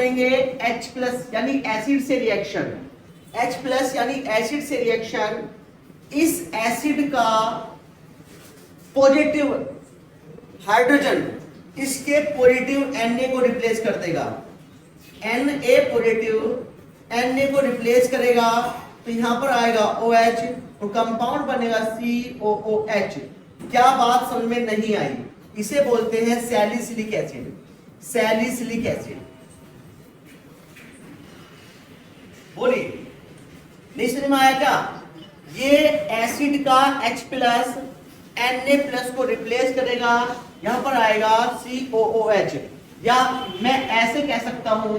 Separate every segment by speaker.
Speaker 1: करेंगे H plus यानी acid से रिएक्शन, H प्लस यानी एसिड से रिएक्शन, इस एसिड का पॉजिटिव हाइड्रोजन इसके पॉजिटिव Na को रिप्लेस कर देगा, Na पॉजिटिव Na को रिप्लेस करेगा तो यहां पर आएगा OH और कंपाउंड बनेगा COOH। क्या बात समझ में नहीं आई? इसे बोलते हैं सैलिसिलिक एसिड, सैलिसिलिक एसिड। बोलिए, नहीं समझ में आया क्या? ये एसिड का H प्लस Na प्लस को रिप्लेस करेगा, यहां पर आएगा COOH। या मैं ऐसे कह सकता हूं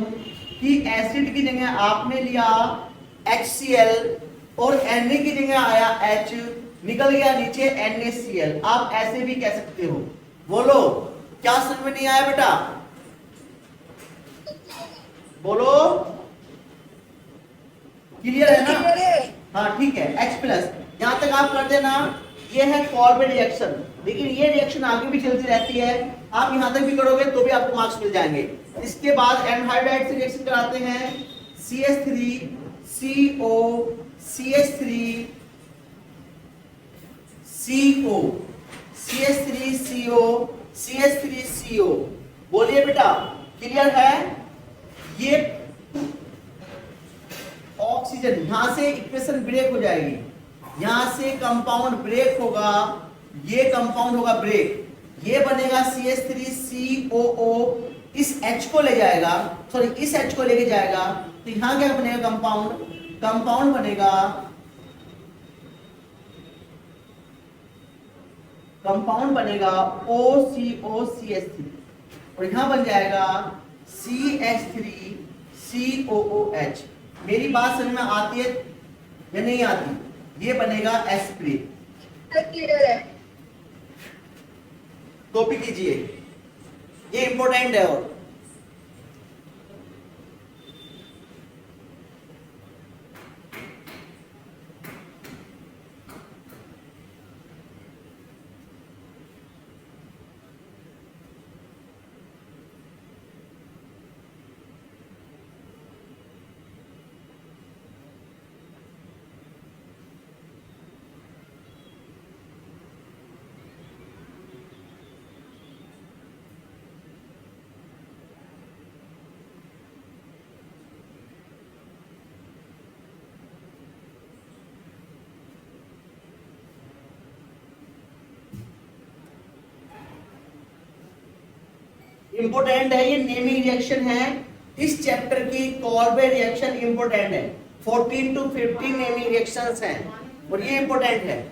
Speaker 1: कि एसिड की जगह आपने लिया HCl और Na की जगह आया H, निकल गया नीचे NaCl। आप ऐसे भी कह सकते हो। बोलो, क्या समझ में नहीं आया बेटा? बोलो, क्लियर है ना? हाँ ठीक है, H प्लस यहां तक आप कर देना। ये है कॉर्बेट रिएक्शन, लेकिन ये रिएक्शन आगे भी चलती रहती है। आप यहां तक भी करोगे तो भी आपको मार्क्स मिल जाएंगे। इसके बाद एनहाइड्राइड से रिएक्शन कराते हैं, CH3 CO CH3 CO CH3 CO CH3 CO। बोलिए बेटा, क्लियर है? ये ऑक्सीजन यहां से इक्वेशन ब्रेक हो जाएगी, यहां से कंपाउंड ब्रेक होगा, ये कंपाउंड होगा ब्रेक, ये बनेगा CH3COO, इस H को ले जाएगा, सॉरी इस H को लेके जाएगा तो यहां क्या बनेगा? कंपाउंड, कंपाउंड बनेगा, कंपाउंड बनेगा OCOCH3 और यहां बन जाएगा CH3COOH। मेरी बात समझ में आती है या नहीं आती? ये बनेगा एस्प्रिन।
Speaker 2: क्लियर है?
Speaker 1: कॉपी कीजिए, ये इंपॉर्टेंट है। और इंपोर्टेंट है, ये नेमिंग रिएक्शन है। इस चैप्टर की कॉर्बेट रिएक्शन इंपोर्टेंट है। 14 to 15 नेमिंग रिएक्शंस हैं और ये इंपोर्टेंट है।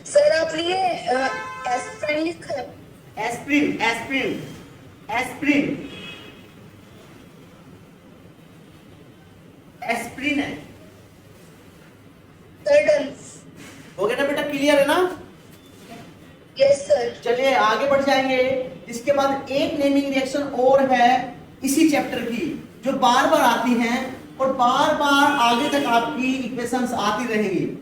Speaker 2: सर आपने ये एस्प्रिन लिखा है?
Speaker 1: एस्प्रिन, एस्प्रिन, एस्प्रिन, एस्प्रिन है।
Speaker 2: Sir done.
Speaker 1: हो गया ना बेटा? क्लियर है ना?
Speaker 2: Yes sir.
Speaker 1: चलिए आगे बढ़ जाएंगे। इसके बाद एक नेमिंग रिएक्शन और है इसी चैप्टर की, जो बार बार आती हैं और बार बार आगे तक आपकी इक्वेशंस आती रहेंगी।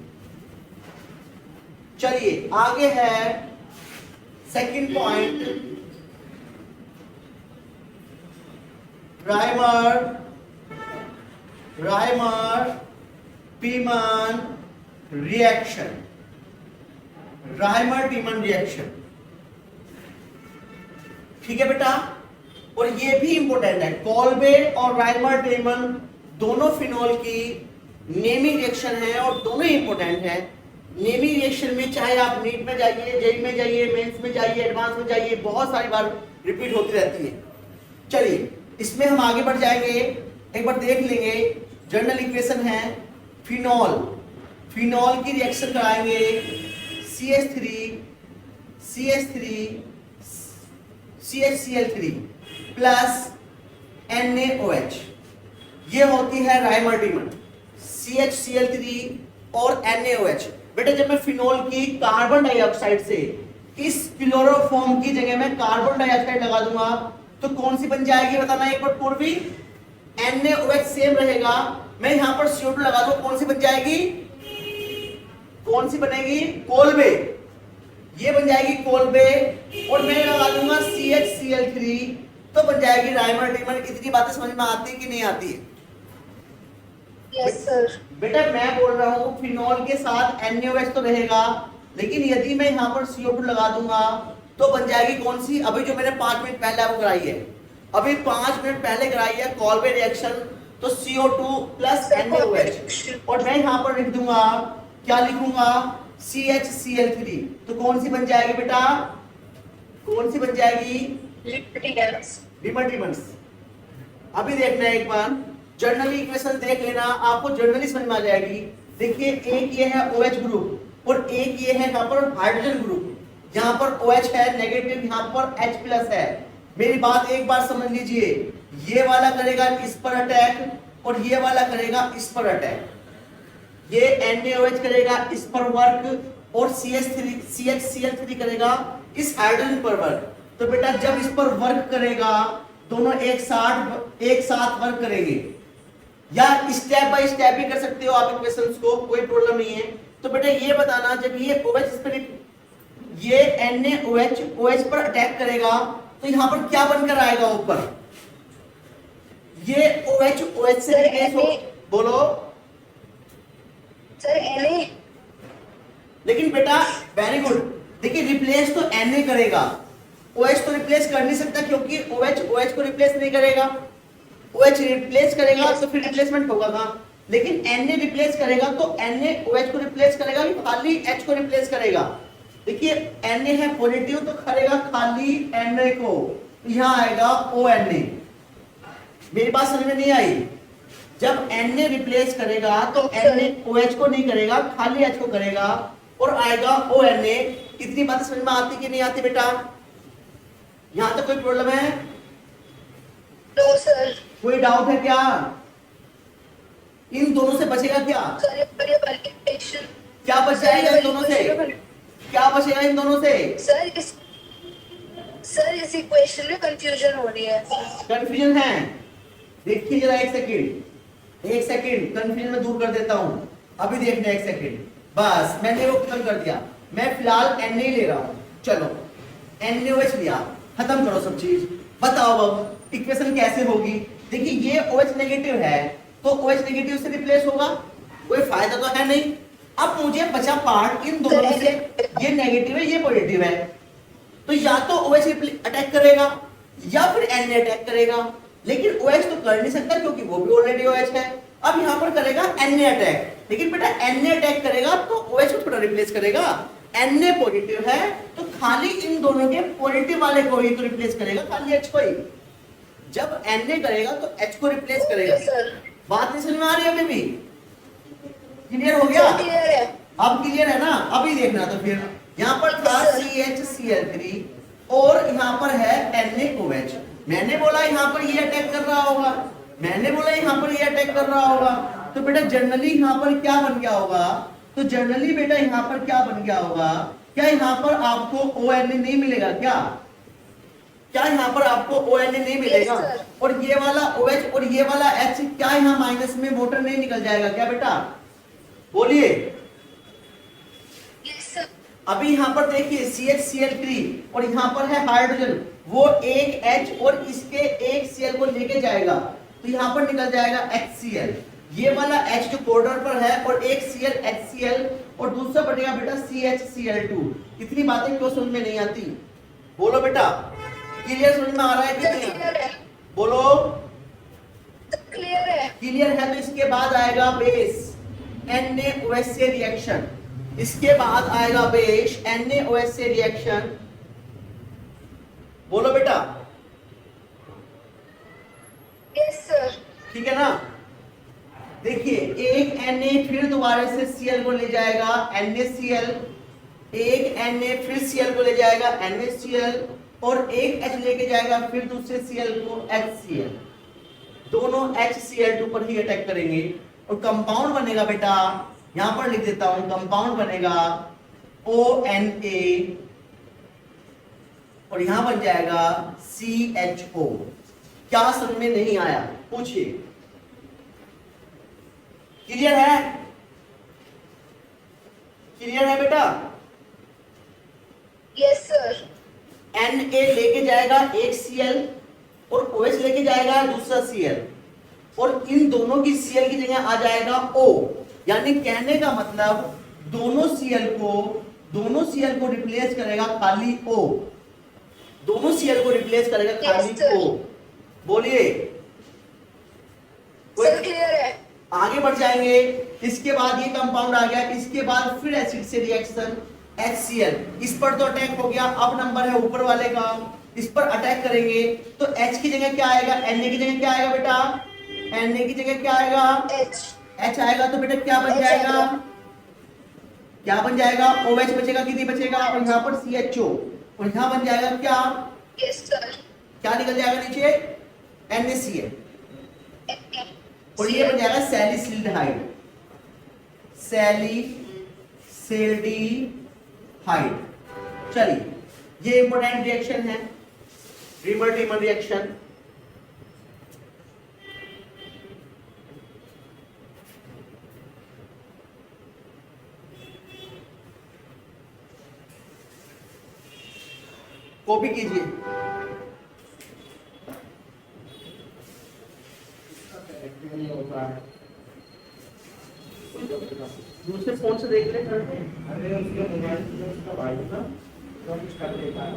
Speaker 1: चलिए आगे है second point, Reimer, Reimer Tiemann reaction, Reimer Tiemann reaction. ठीक है बेटा? और ये भी इंपॉर्टेंट है। कॉल्बेट और राइमर पीमन दोनों फिनॉल की नेमिंग रिएक्शन है और दोनों इंपॉर्टेंट है। नेमिंग रिएक्शन में चाहे आप नीट में जाइए, जेई में जाइए, मेंस में जाइए, एडवांस में जाइए, बहुत सारी बार रिपीट होती रहती है। चलिए इसमें हम आगे बढ़ जाएंगे, एक बार देख लेंगे। जनरल इक्वेशन है फिनॉल, फिनॉल की रिएक्शन कराएंगे, CH3 प्लस NaOH, ये होती है राइमर पीमन। CHCl3 और NaOH। बेटा जब मैं फिनॉल की कार्बन डाइऑक्साइड से इस क्लोरोफॉर्म की जगह में कार्बन डाइऑक्साइड लगा दूंगा तो कौन सी बन जाएगी? बताना एक बार पूर्वी। NaOH सेम रहेगा, मैं यहां पर CO2 लगा दूं, कौन सी बन जाएगी? कौन सी बनेगी? कोलबे। ये बन जाएगी कोलबे, और मैं लगा दूंगा CHCl3, तो बन जाएगी राइमर टीमर। इतनी बातें समझ में आती है कि नहीं आती है?
Speaker 2: Yes sir.
Speaker 1: बेटा मैं बोल रहा हूँ फिनॉल के साथ NaOH तो रहेगा, लेकिन यदि मैं यहाँ पर CO2 लगा दूंगा तो बन जाएगी कौन सी? अभी जो मैंने 5 मिनट पहले आपको कराई है, अभी 5 मिनट पहले कराई है कॉलवे रिएक्शन, तो CO2 प्लस NaOH, और मैं यहाँ पर लिख दूंगा, क्या लिखूंगा? CHCl3, तो कौन सी बन जाएगी बेटा? कौन सी बन जाएगी? लिबर्टीमन्स। अभी देखना है एक बार, जर्नली इक्वेशन देख लेना, आपको जर्नली समझ में आ जाएगी। देखिए एक ये है OH ग्रुप और एक ये है यहाँ पर हाइड्रोजन ग्रुप। यहाँ पर OH है नेगेटिव, यहाँ पर H प्लस है। मेरी बात एक बार समझ लीजिए, ये वाला करेगा इस पर अटैक और ये वाला करेगा इस पर अटैक। ये NaOH करेगा इस पर वर्क और CHCl3 करेगा इस हाइड्रोजन पर वर्क। तो बेटा जब इस पर वर्क करेगा, दोनों एक साथ वर्क करेंगे, या स्टेप बाय स्टेप भी कर सकते हो आप इक्वेशंस को, कोई प्रॉब्लम नहीं है। तो बेटा ये बताना, जब ये OH इस पर, ये NaOH OH पर अटैक करेगा तो यहां पर क्या बनकर आएगा ऊपर? ये OH से रिप्लेस हो, बोलो
Speaker 2: सर Na।
Speaker 1: लेकिन बेटा वेरी गुड, देखिए रिप्लेस तो Na करेगा, OH तो रिप्लेस कर नहीं सकता, क्योंकि OH को रिप्लेस नहीं करेगा। OH रिप्लेस करेगा तो फिर रिप्लेसमेंट होगा कहां? लेकिन Na रिप्लेस करेगा तो Na OH को रिप्लेस करेगा कि खाली H को रिप्लेस करेगा? देखिए Na है पॉजिटिव तो करेगा खाली Na को, यहां आएगा ONA। मेरी बात समझ में नहीं आई? जब Na रिप्लेस करेगा तो Na OH को नहीं करेगा, खाली H को करेगा और आएगा ONA। इतनी बातें समझ में आती कि नहीं आती बेटा? यहां तक कोई प्रॉब्लम है?
Speaker 2: No sir.
Speaker 1: कोई डाउट है क्या? इन दोनों से बचेगा क्या? क्या बच जाएगा इन दोनों से? क्या बचेगा इन दोनों से?
Speaker 2: सर इस इक्वेशन में कंफ्यूजन हो रही है।
Speaker 1: कंफ्यूजन है? देखिए जरा एक सेकंड कंफ्यूजन में दूर कर देता हूं। अभी देखना एक सेकंड, बस मैंने वो खत्म कर दिया। मैं फिलहाल Na ले रहा हूं, चलो NaOH लिया, खत्म करो सब चीज। बताओ अब इक्वेशन कैसे होगी? देखिए ये OH नेगेटिव है तो OH नेगेटिव से रिप्लेस होगा, कोई फायदा तो है नहीं। अब मुझे बचा पार्ट इन दोनों में से, ये नेगेटिव है ये पॉजिटिव है, तो या तो OH अटैक करेगा या फिर Na अटैक करेगा। लेकिन OH तो कर नहीं सकता क्योंकि वो भी ऑलरेडी OH है। अब यहां पर करेगा Na अटैक, लेकिन बेटा Na अटैक करेगा तो OH को थोड़ा रिप्लेस करेगा। Na पॉजिटिव है तो खाली इन दोनों के पॉजिटिव वाले को ही तो रिप्लेस करेगा, खाली H को ही। जब Na करेगा तो H को रिप्लेस करेगा। बात नहीं समझ में आ रही है? अभी भी क्लियर हो गया? अब क्लियर है ना? अभी देखना, तो फिर यहाँ पर था CHCl3 और यहाँ पर है NaOH। मैंने बोला यहाँ पर ये अटैक कर रहा होगा, मैंने बोला यहाँ पर ये अटैक कर रहा होगा, तो बेटा जनरली यहाँ पर क्या बन गया होगा? तो जनरली बेटा यहाँ पर क्या बन गया होगा? क्या यहाँ पर आपको ONA नहीं मिलेगा क्या? क्या यहाँ पर आपको ONA नहीं मिलेगा? और ये वाला OH और ये वाला H, क्या यहाँ माइनस में वाटर नहीं निकल जाएगा क्या बेटा? बोलिए। अभी यहाँ पर देखिए CHCl3 और यहाँ पर है हाइड्रोजन, वो एक H और इसके एक Cl को लेके जाएगा, तो यहाँ पर निकल जाएगा HCl। ये वाला H जो बॉर्डर पर है और एक Cl HCl और दूसरा बनेगा बेटा CHCl2। इतनी बातें क्यों समझ में नहीं आती? बोलो बेटा, क्लियर समझ में आ रहा है कि नहीं? बोलो क्लियर है। तो इसके बाद आएगा बेस NaOH से रिएक्शन, इसके बाद आएगा बेस NaOH से रिएक्शन। बोलो बेटा।
Speaker 2: Yes sir.
Speaker 1: ठीक है ना? देखिए एक Na फिर दोबारा से Cl को ले जाएगा NaCl, एक Na फिर Cl को ले जाएगा NaCl और एक H लेके जाएगा फिर दूसरे Cl को HCl। दोनों HCl2 पर ही अटैक करेंगे और कंपाउंड बनेगा बेटा, यहां पर लिख देता हूं, कंपाउंड बनेगा ONA और यहां बन जाएगा CHO। क्या समझ में नहीं आया? पूछिए। क्लियर है? क्लियर है बेटा?
Speaker 2: Yes, sir.
Speaker 1: Na लेके जाएगा एक Cl और OH लेके जाएगा दूसरा Cl, और इन दोनों की Cl की जगह आ जाएगा O। यानी कहने का मतलब दोनों Cl को रिप्लेस करेगा खाली O, दोनों Cl को रिप्लेस करेगा खाली
Speaker 2: Yes, sir.
Speaker 1: O। बोलिए,
Speaker 2: सर क्लियर है।
Speaker 1: आगे बढ़ जाएंगे। इसके बाद ये कंपाउंड आ गया, इसके बाद फिर एसिड से रिएक्शन HCl, इस पर तो अटैक हो गया, अब नंबर है ऊपर वाले का, इस पर अटैक करेंगे तो H की जगह क्या आएगा, Na की जगह क्या आएगा बेटा, Na की जगह क्या आएगा, H आएगा, तो बेटा क्या बन
Speaker 2: H
Speaker 1: जाएगा,
Speaker 2: आएगा।
Speaker 1: क्या बन जाएगा, OH बचेगा कि नहीं बचेगा, और यहाँ पर CHO, और यहाँ बन जाएगा क्या,
Speaker 2: Yes, sir.
Speaker 1: क्या निकल जाएगा नीचे, NaCl, और ये बन जाएगा सैलिसिल्डिहाइड, सैलिसिल्डिहाइड। चलिए, ये इंपॉर्टेंट रिएक्शन है, रीमर टीमर रिएक्शन। कॉपी कीजिए। दूसरे फोन से देख ले।
Speaker 3: अरे उसके मोबाइल में उसका भाई ना तो कुछ कर देता है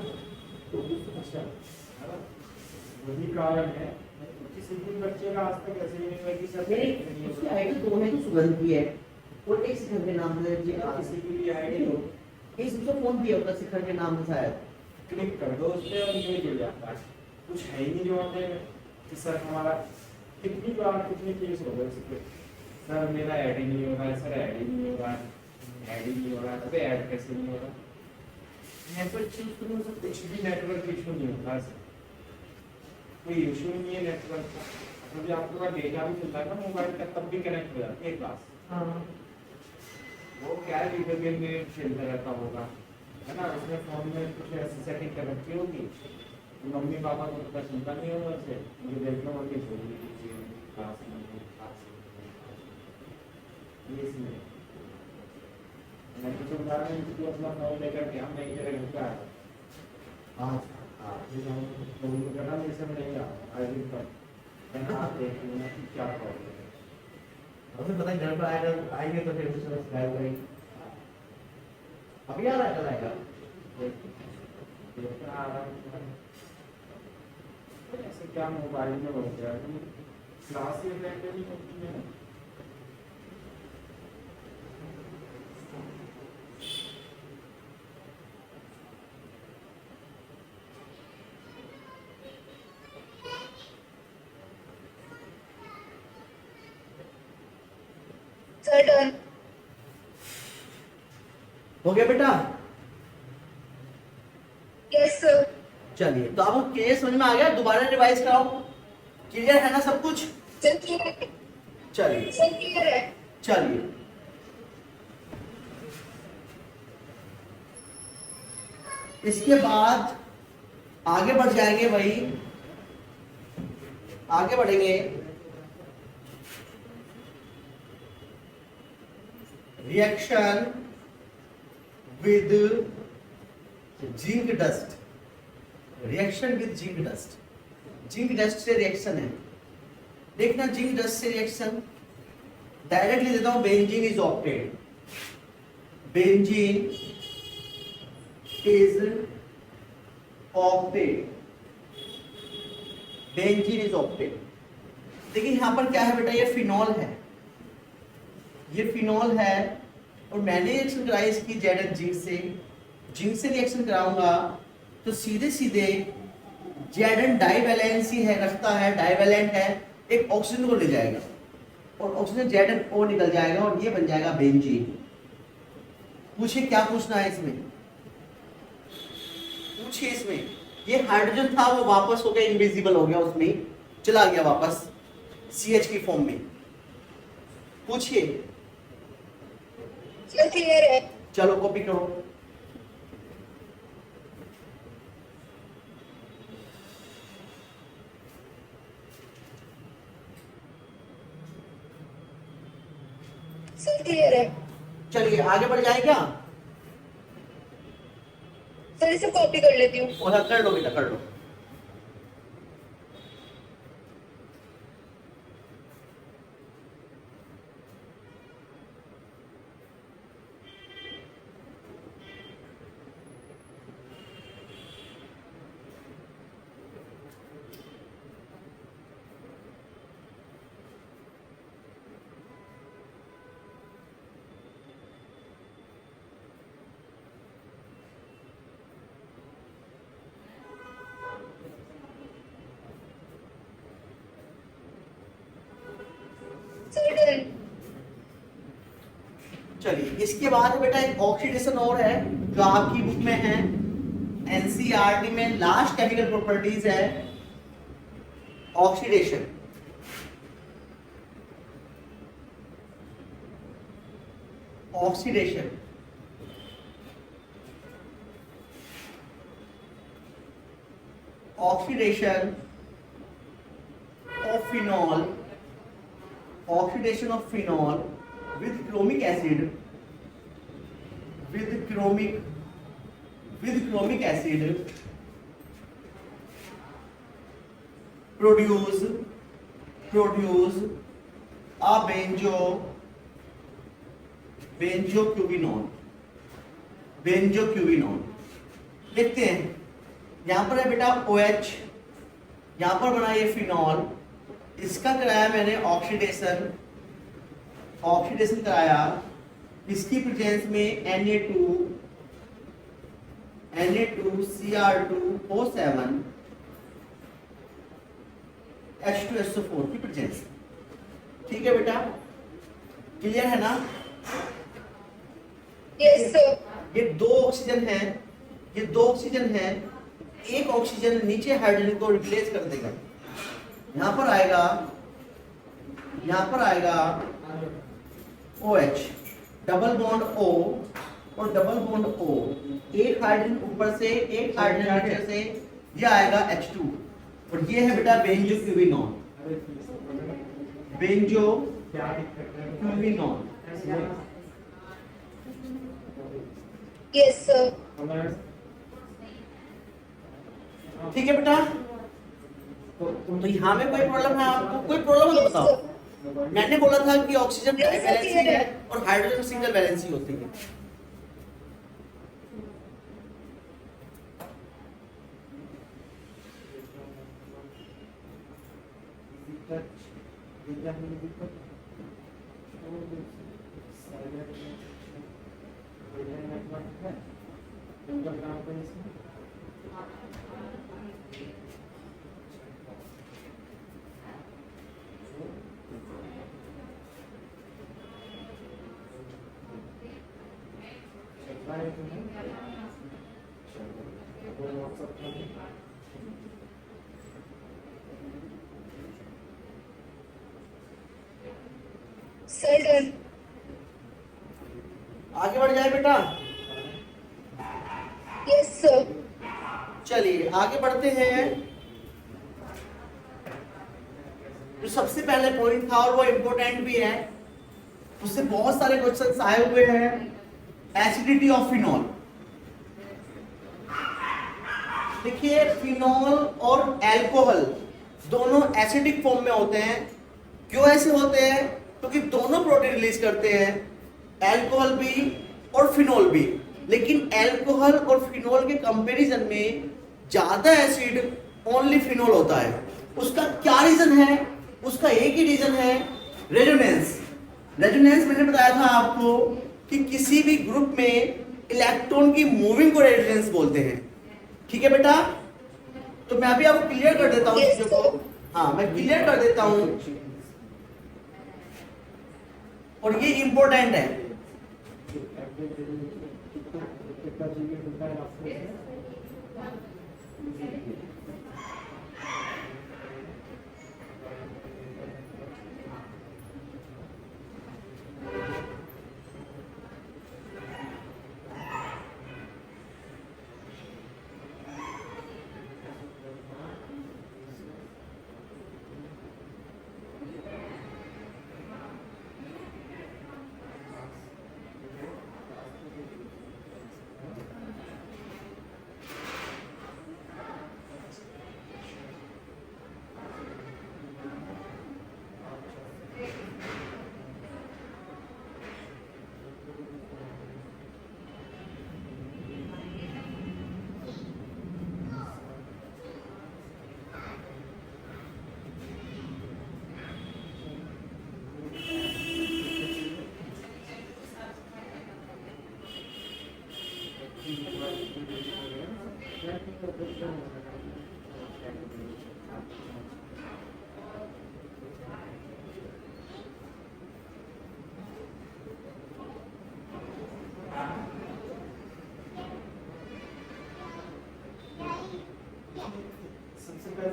Speaker 3: तो अच्छा वही कारण है। किसी भी बच्चे का आज तक ऐसे ही नहीं हुआ कि सर
Speaker 1: नहीं, उसकी आईडी दो है, तो सुगंध की है और एक शिखर के नाम से जी
Speaker 3: किसी की भी आईडी हो
Speaker 1: इस तो फोन भी होता शिखर के नाम से शायद।
Speaker 3: क्लिक कर दो उस पे और ये जुड़ जाता है। कुछ है ही नहीं जोड़ने में कि सर हमारा कितनी बार कितनी केस हो गए इसके, सर मेरा ऐड ही नहीं हो रहा है, सर ऐड ही नहीं हो रहा है, ऐड ही नहीं हो रहा है, अबे ऐड कैसे नहीं हो रहा। नेटवर्क चूज करो सर, कुछ भी नेटवर्क इशू नहीं होता सर, कोई इशू नहीं है नेटवर्क का। अभी आपके पास डेटा भी चलता है ना मोबाइल का, तब भी कनेक्ट हो जाता है क्लास। वो क्या है वीडियो गेम में खेलता रहता होगा है ना, उसने फोन में कुछ ऐसी सेटिंग कर रखी होगी, मम्मी पापा को पता सुनता नहीं होगा उसे, मुझे देखना मम्मी छोड़ दीजिए क्लास में ये इसमें मैं कुछ उदाहरण इसको अपना फोन लेकर के हम नहीं करेंगे क्या हाँ हाँ तो उनको कहना मेरे से नहीं आई दिन पर कहना आप देख लेना कि क्या प्रॉब्लम है।
Speaker 1: हमें पता है घर पर आएगा, आएंगे तो फिर उसमें सब्सक्राइब करेंगे। अभी आ रहा है, कल आएगा
Speaker 3: देखना आ रहा है ऐसे क्या मोबाइल में हो गया क्लास में बैठे नहीं होती है।
Speaker 2: Sir done.
Speaker 1: हो गया बेटा।
Speaker 2: Yes sir.
Speaker 1: चलिए, तो आपको क्लियर समझ में आ गया, दोबारा रिवाइज कराओ, क्लियर है ना सब कुछ।
Speaker 2: सर क्लियर है।
Speaker 1: चलिए
Speaker 2: सर क्लियर है।
Speaker 1: चलिए, इसके बाद आगे बढ़ जाएंगे भाई, आगे बढ़ेंगे। Reaction with zinc dust, reaction with zinc dust, zinc dust से रिएक्शन है। देखना, जिंक डस्ट से रिएक्शन डायरेक्टली देता हूं, benzene is octet, benzene is octet, benzene is octet. देखिए यहां पर क्या है बेटा, ये फिनॉल है, ये फिनॉल है, और मैंने रिएक्शन कराई इसकी जेड जिंक से, जिंक से रिएक्शन कराऊंगा तो सीधे सीधे जेड डाइवैलेंसी है, रखता है, डाइवैलेंट है, एक ऑक्सीजन को ले जाएगा और ऑक्सीजन जेड ओ निकल जाएगा और ये बन जाएगा बेंजीन। पूछिए क्या पूछना है इसमें, पूछिए इसमें। ये हाइड्रोजन था वो वापस हो गया, इनविजिबल हो गया, उसमें चला गया वापस CH की फॉर्म में। पूछिए।
Speaker 2: सर क्लियर है।
Speaker 1: चलो कॉपी करो।
Speaker 2: सर क्लियर है।
Speaker 1: चलिए आगे बढ़ जाए क्या।
Speaker 2: सर जल्दी से कॉपी कर लेती हूँ।
Speaker 1: और हाँ, कर लो बेटा कर लो।
Speaker 2: Sir done.
Speaker 1: चलिए इसके बाद बेटा एक ऑक्सीडेशन और है जो आपकी बुक में है, एनसीईआरटी में लास्ट केमिकल प्रॉपर्टीज है oxidation. Oxidation oxidation of phenol, oxidation of phenol with chromic acid, with chromic acid produce a benzoquinone। देखते हैं यहां पर है बेटा OH, यहां पर बना ये फिनॉल, इसका कराया मैंने ऑक्सीडेशन कराया, इसकी प्रेजेंस में Na2Cr2O7 H2SO4 की प्रेजेंस। ठीक है बेटा, क्लियर है ना?
Speaker 2: Yes sir.
Speaker 1: ये दो ऑक्सीजन है, एक ऑक्सीजन नीचे हाइड्रोजन को रिप्लेस कर देगा। यहां पर आएगा OH, डबल बॉन्ड O और डबल बॉन्ड O, एक हाइड्रोजन ऊपर से एक हाइड्रोजन नीचे से, ये आएगा H2 और ये है बेटा बेंजोक्विनोन।
Speaker 2: Yes sir.
Speaker 1: ठीक है बेटा, तो यहाँ में कोई प्रॉब्लम है आपको? कोई प्रॉब्लम है तो बताओ। मैंने बोला था कि ऑक्सीजन ट्राइवैलेंसी है और हाइड्रोजन सिंगल वैलेंसी होती है।
Speaker 2: Sir done.
Speaker 1: आगे बढ़ जाए बेटा।
Speaker 2: Yes sir.
Speaker 1: चलिए आगे बढ़ते हैं। जो सबसे पहले पॉइंट था और वो इंपॉर्टेंट भी है, उससे बहुत सारे क्वेश्चंस आए हुए हैं, एसिडिटी ऑफ फिनॉल। देखिए फिनॉल और अल्कोहल दोनों एसिडिक फॉर्म में होते हैं। क्यों ऐसे होते हैं? क्योंकि दोनों प्रोटीन रिलीज करते हैं, अल्कोहल भी और फिनॉल भी। लेकिन अल्कोहल और फिनॉल के कंपैरिजन में ज्यादा एसिड ओनली फिनॉल होता है। उसका क्या रीजन है? उसका एक ही रीजन है, रेजोनेंस। रेजोनेंस मैंने बताया था आपको कि किसी भी ग्रुप में इलेक्ट्रॉन की मूविंग को रेजोनेंस बोलते हैं। ठीक है बेटा, तो मैं अभी आपको क्लियर कर देता हूँ चीजों को। हाँ मैं क्लियर कर देता हूँ और ये इंपॉर्टेंट है।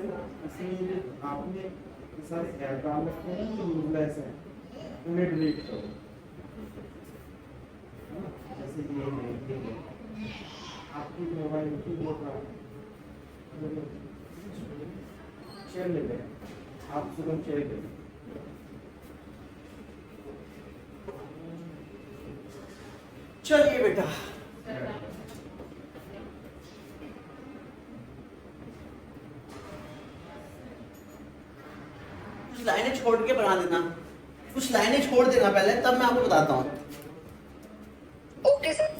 Speaker 3: ऐसे आपने सारे ऐप डाल रखे हैं जो यूजलेस है उन्हें डिलीट करो। जैसे कि ये आपकी मोबाइल की शेयर लेते हैं, आप सुगम शेयर लेते हैं।
Speaker 1: चलिए बेटा, कुछ लाइनें छोड़ के बना देना, कुछ लाइनें छोड़ देना पहले, तब मैं आपको बताता हूँ।
Speaker 2: Okay sir.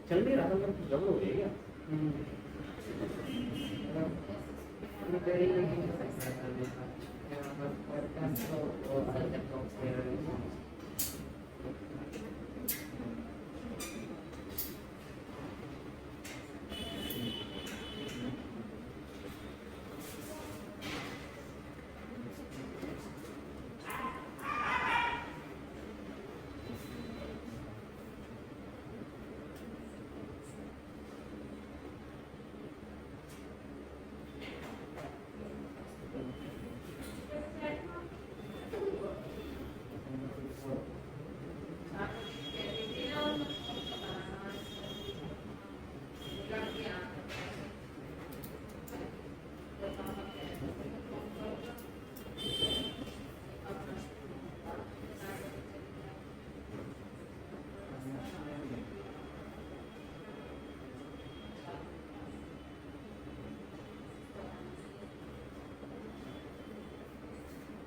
Speaker 1: चल नहीं रहा था, डबल हो गया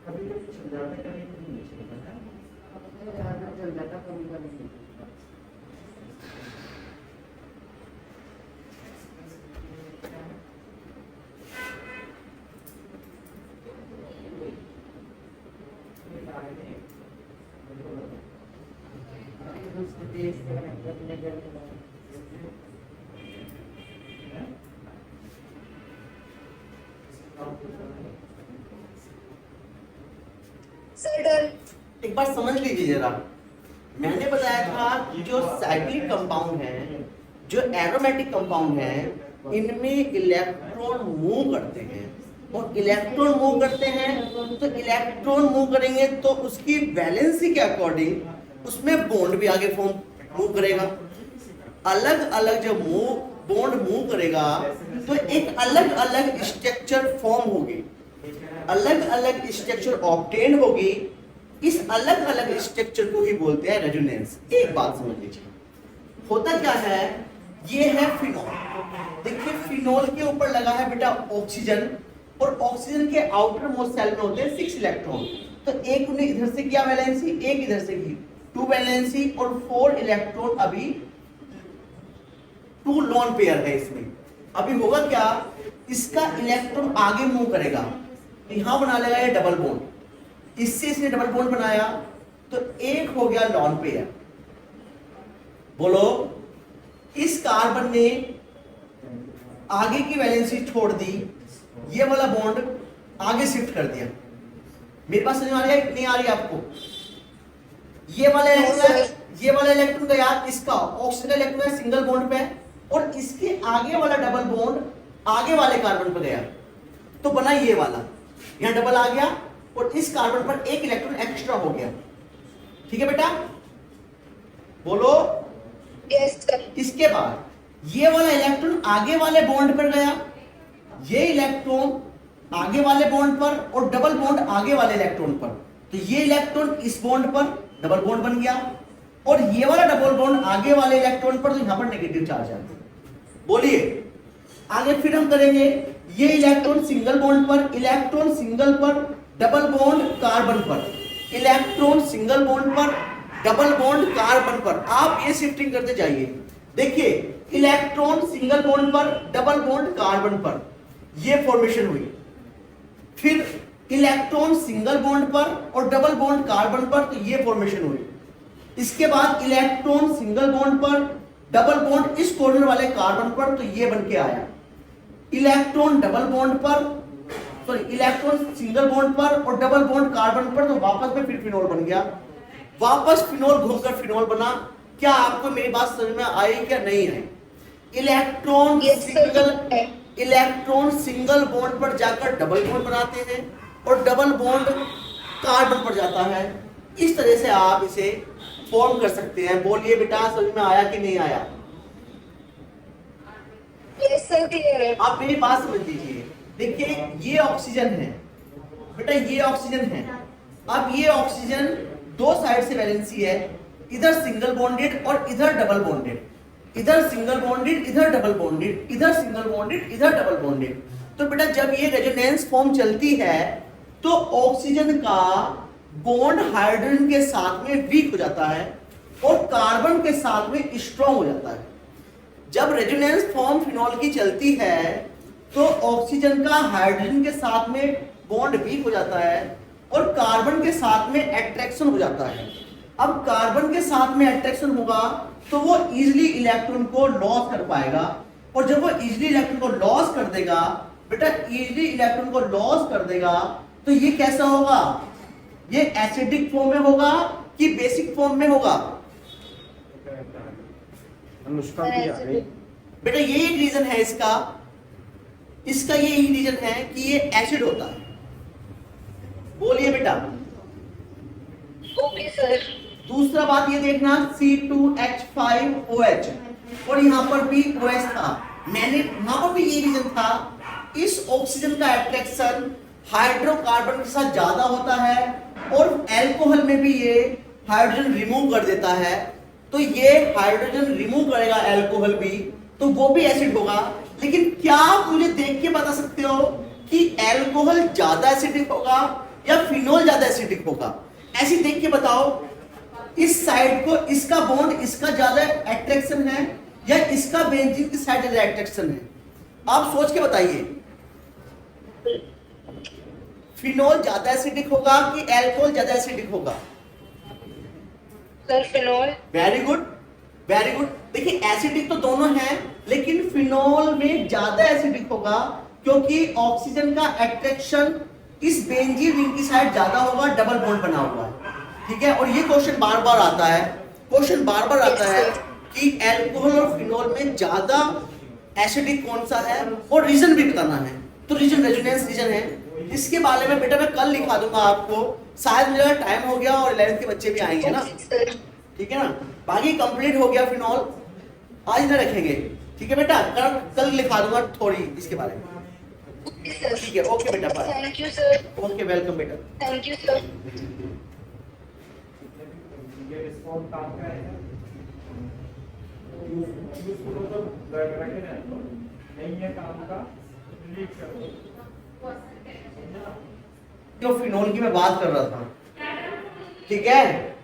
Speaker 3: कभी कभी चल जाता है, कभी कभी नहीं चलता है।
Speaker 4: चल जाता कभी कभी।
Speaker 2: Sir done.
Speaker 1: एक बार समझ लीजिए जरा, मैंने बताया था कि जो साइक्लिक कंपाउंड है, जो एरोमेटिक कंपाउंड है, इनमें इलेक्ट्रॉन मूव करते हैं, और इलेक्ट्रॉन मूव करते हैं तो इलेक्ट्रॉन मूव करेंगे तो उसकी वैलेंसी के अकॉर्डिंग उसमें बॉन्ड भी आगे फॉर्म मूव करेगा। अलग अलग जब बॉन्ड मूव करेगा तो एक अलग अलग स्ट्रक्चर फॉर्म होगी, अलग अलग स्ट्रक्चर ऑब्टेन होगी। इस अलग अलग स्ट्रक्चर को ही बोलते हैं रेजोनेंस। एक बात समझ लीजिए, होता क्या है, ये है फिनॉल। देखिए फिनॉल के ऊपर लगा है बेटा ऑक्सीजन, और ऑक्सीजन के आउटर मोस्ट सेल में होते हैं 6 इलेक्ट्रॉन। तो एक ने इधर से किया वैलेंसी, एक इधर से की, 2 वैलेंसी और 4 इलेक्ट्रॉन। अभी 2 लोन पेयर है इसमें। अभी होगा क्या, इसका इलेक्ट्रॉन आगे मूव करेगा, यहां बना लेगा ये डबल बॉन्ड, इससे इसने डबल बॉन्ड बनाया तो एक हो गया लॉन पेयर। बोलो, इस कार्बन ने आगे की वैलेंसी छोड़ दी, ये वाला बॉन्ड आगे शिफ्ट कर दिया। मेरे पास समझ आ रही है नहीं आ रही आपको? ये वाला इलेक्ट्रॉन गया, इसका ऑक्सीजन इलेक्ट्रॉन सिंगल बॉन्ड पे, और इसके आगे वाला डबल बॉन्ड आगे वाले कार्बन पे गया, तो बना ये वाला, यहां डबल आ गया और इस कार्बन पर एक इलेक्ट्रॉन एक्स्ट्रा हो गया। ठीक है बेटा, बोलो।
Speaker 2: Yes sir.
Speaker 1: इसके बाद ये वाला इलेक्ट्रॉन आगे वाले बॉन्ड पर गया, ये इलेक्ट्रॉन आगे वाले बॉन्ड पर और डबल बॉन्ड आगे वाले इलेक्ट्रॉन पर, तो ये इलेक्ट्रॉन इस बॉन्ड पर डबल बॉन्ड बन गया, और ये वाला डबल बॉन्ड आगे वाले इलेक्ट्रॉन पर, तो यहां पर नेगेटिव चार्ज है। बोलिए आगे फिर हम करेंगे, ये इलेक्ट्रॉन सिंगल बॉन्ड पर, इलेक्ट्रॉन सिंगल पर, डबल बॉन्ड कार्बन पर, इलेक्ट्रॉन सिंगल बॉन्ड पर, डबल बॉन्ड कार्बन पर। आप ये शिफ्टिंग करते जाइए। देखिए इलेक्ट्रॉन सिंगल बॉन्ड पर, डबल बॉन्ड कार्बन पर, ये फॉर्मेशन हुई। फिर इलेक्ट्रॉन सिंगल बॉन्ड पर और डबल बॉन्ड कार्बन पर, तो ये फॉर्मेशन हुई। इसके बाद इलेक्ट्रॉन सिंगल बॉन्ड पर, डबल बॉन्ड इस कॉर्नर वाले कार्बन पर, तो ये बन के आया। इलेक्ट्रॉन डबल बॉन्ड पर, सॉरी इलेक्ट्रॉन सिंगल बॉन्ड पर और डबल बॉन्ड कार्बन पर, तो वापस में फिर फिनोल बन गया। वापस फिनोल घूमकर फिनोल बना। क्या आपको मेरी बात समझ में आई क्या नहीं आई? इलेक्ट्रॉन सिंगल बॉन्ड पर जाकर डबल बॉन्ड बनाते हैं और डबल बॉन्ड कार्बन पर जाता है। इस तरह से आप इसे फॉर्म कर सकते हैं। बोलिए बेटा, समझ में आया कि नहीं आया?
Speaker 2: यस सर, क्लियर है।
Speaker 1: आप मेरी बात समझ लीजिए। देखिए ये ऑक्सीजन है बेटा, ये ऑक्सीजन है। अब ये ऑक्सीजन दो साइड से वैलेंसी है, इधर सिंगल बॉन्डेड और इधर डबल बॉन्डेड, इधर सिंगल बॉन्डेड इधर डबल बॉन्डेड, इधर सिंगल बॉन्डेड इधर डबल बॉन्डेड। तो बेटा जब ये रेजोनेंस फॉर्म चलती है तो ऑक्सीजन का बॉन्ड हाइड्रोजन के साथ में वीक हो जाता है और कार्बन के साथ में स्ट्रॉन्ग हो जाता है। जब रेजोनेंस फॉर्म फिनॉल की चलती है तो ऑक्सीजन का हाइड्रोजन के साथ में बॉन्ड वीक हो जाता है और कार्बन के साथ में अट्रैक्शन हो जाता है। अब कार्बन के साथ में अट्रैक्शन होगा तो वो इजीली इलेक्ट्रॉन को लॉस कर पाएगा, और जब वो इजीली इलेक्ट्रॉन को लॉस कर देगा बेटा, इजीली इलेक्ट्रॉन को लॉस कर देगा, तो ये कैसा होगा? ये एसिडिक फॉर्म में होगा कि बेसिक फॉर्म में होगा?
Speaker 3: अनुष्का की आ गई।
Speaker 1: बेटा यही एक रीजन है इसका यही रीजन है कि ये एसिड होता है। बोलिए बेटा।
Speaker 2: Okay sir.
Speaker 1: दूसरा बात ये देखना, C2H5OH और यहाँ पर भी OH था। मैंने यहाँ पर भी ये रीजन था, इस ऑक्सीजन का अट्रैक्शन हाइड्रोकार्बन के साथ ज्यादा होता है और एल्कोहल में भी ये हाइड्रोजन रिमूव कर देता है। तो ये हाइड्रोजन रिमूव करेगा एल्कोहल भी, तो वो भी एसिड होगा। लेकिन क्या आप मुझे देख के बता सकते हो कि एल्कोहल ज्यादा एसिडिक होगा या फिनोल ज्यादा एसिडिक होगा? ऐसे देख के बताओ। इस साइड को इसका बॉन्ड इसका ज्यादा अट्रैक्शन है या इसका बेंजीन की साइड ज्यादा अट्रैक्शन है? आप सोच के बताइए। फिनोल ज्यादा एसिडिक होगा कि एल्कोहल ज्यादा एसिडिक होगा?
Speaker 2: Sir phenol.
Speaker 1: Very good, very good. देखिए एसिडिक तो दोनों हैं, लेकिन फिनोल में ज्यादा एसिडिक होगा क्योंकि ऑक्सीजन का अट्रैक्शन इस बेंजीन रिंग की साइड ज्यादा होगा, डबल बॉन्ड बना हुआ है। ठीक है, और ये क्वेश्चन बार बार आता है, क्वेश्चन बार बार आता है कि एल्कोहल और फिनोल में ज्यादा एसिडिक कौन सा है, और रीजन भी बताना है। तो रीजन रेजोनेंस रीजन है, इसके बारे में बेटा मैं कल लिखा दूंगा आपको। शायद मेरा टाइम हो गया और 11th के बच्चे भी आएंगे ना, ठीक है ना। बाकी कंप्लीट हो गया फिनोल, आज ना रखेंगे, ठीक है बेटा। कल लिखा दूंगा थोड़ी इसके बारे में, ठीक है। ओके बेटा, bye.
Speaker 2: Thank you sir.
Speaker 1: Okay, welcome बेटा।
Speaker 2: Thank you sir.
Speaker 3: ये रिस्पॉन्स काम का है यूजफुल हो तो रखे ना, नहीं है काम का डिलीट कर दो।
Speaker 1: जो फिनोल की मैं बात कर रहा था, ठीक है।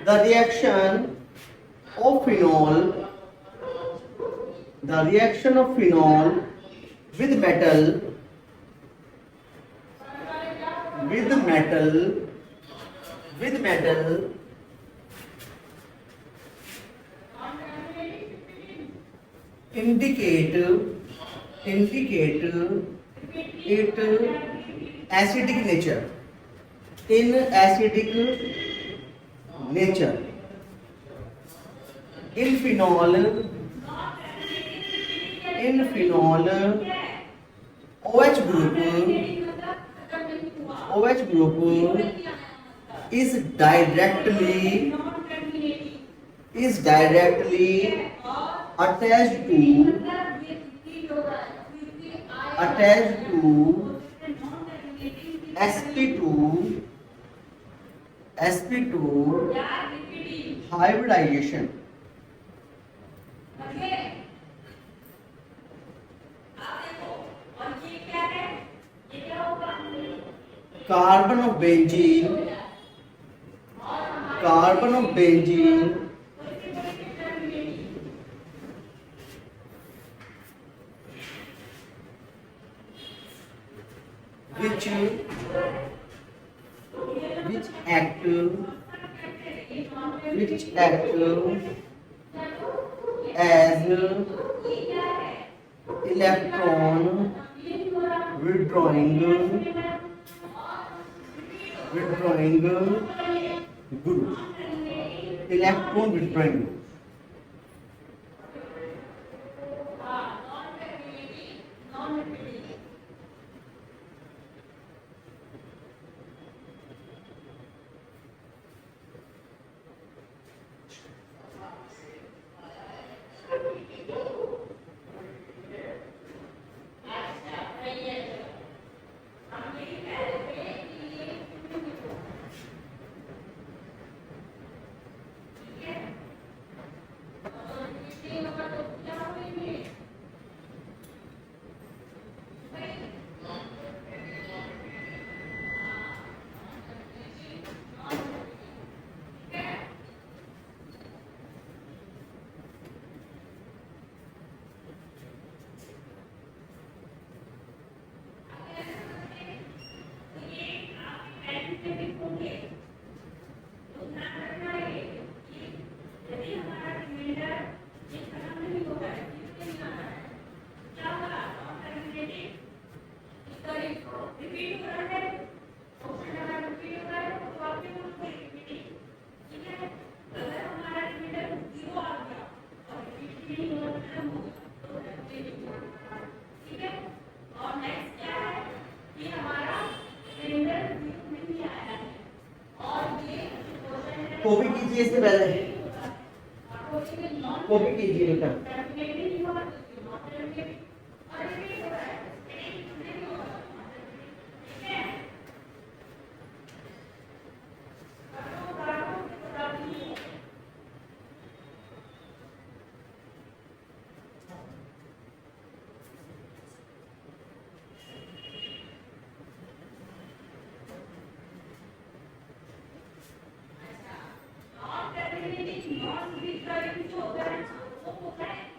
Speaker 1: The reaction of phenol with metal indicate it acidic nature, in acidic nature. In phenol OH group is directly attached to sp2 hybridization. Carbon of benzene which act as electron withdrawing group. Electron withdrawing group. Copy कीजिए इससे पहले, copy कीजिए बेटा।
Speaker 4: Non भी जो होता है वो होता है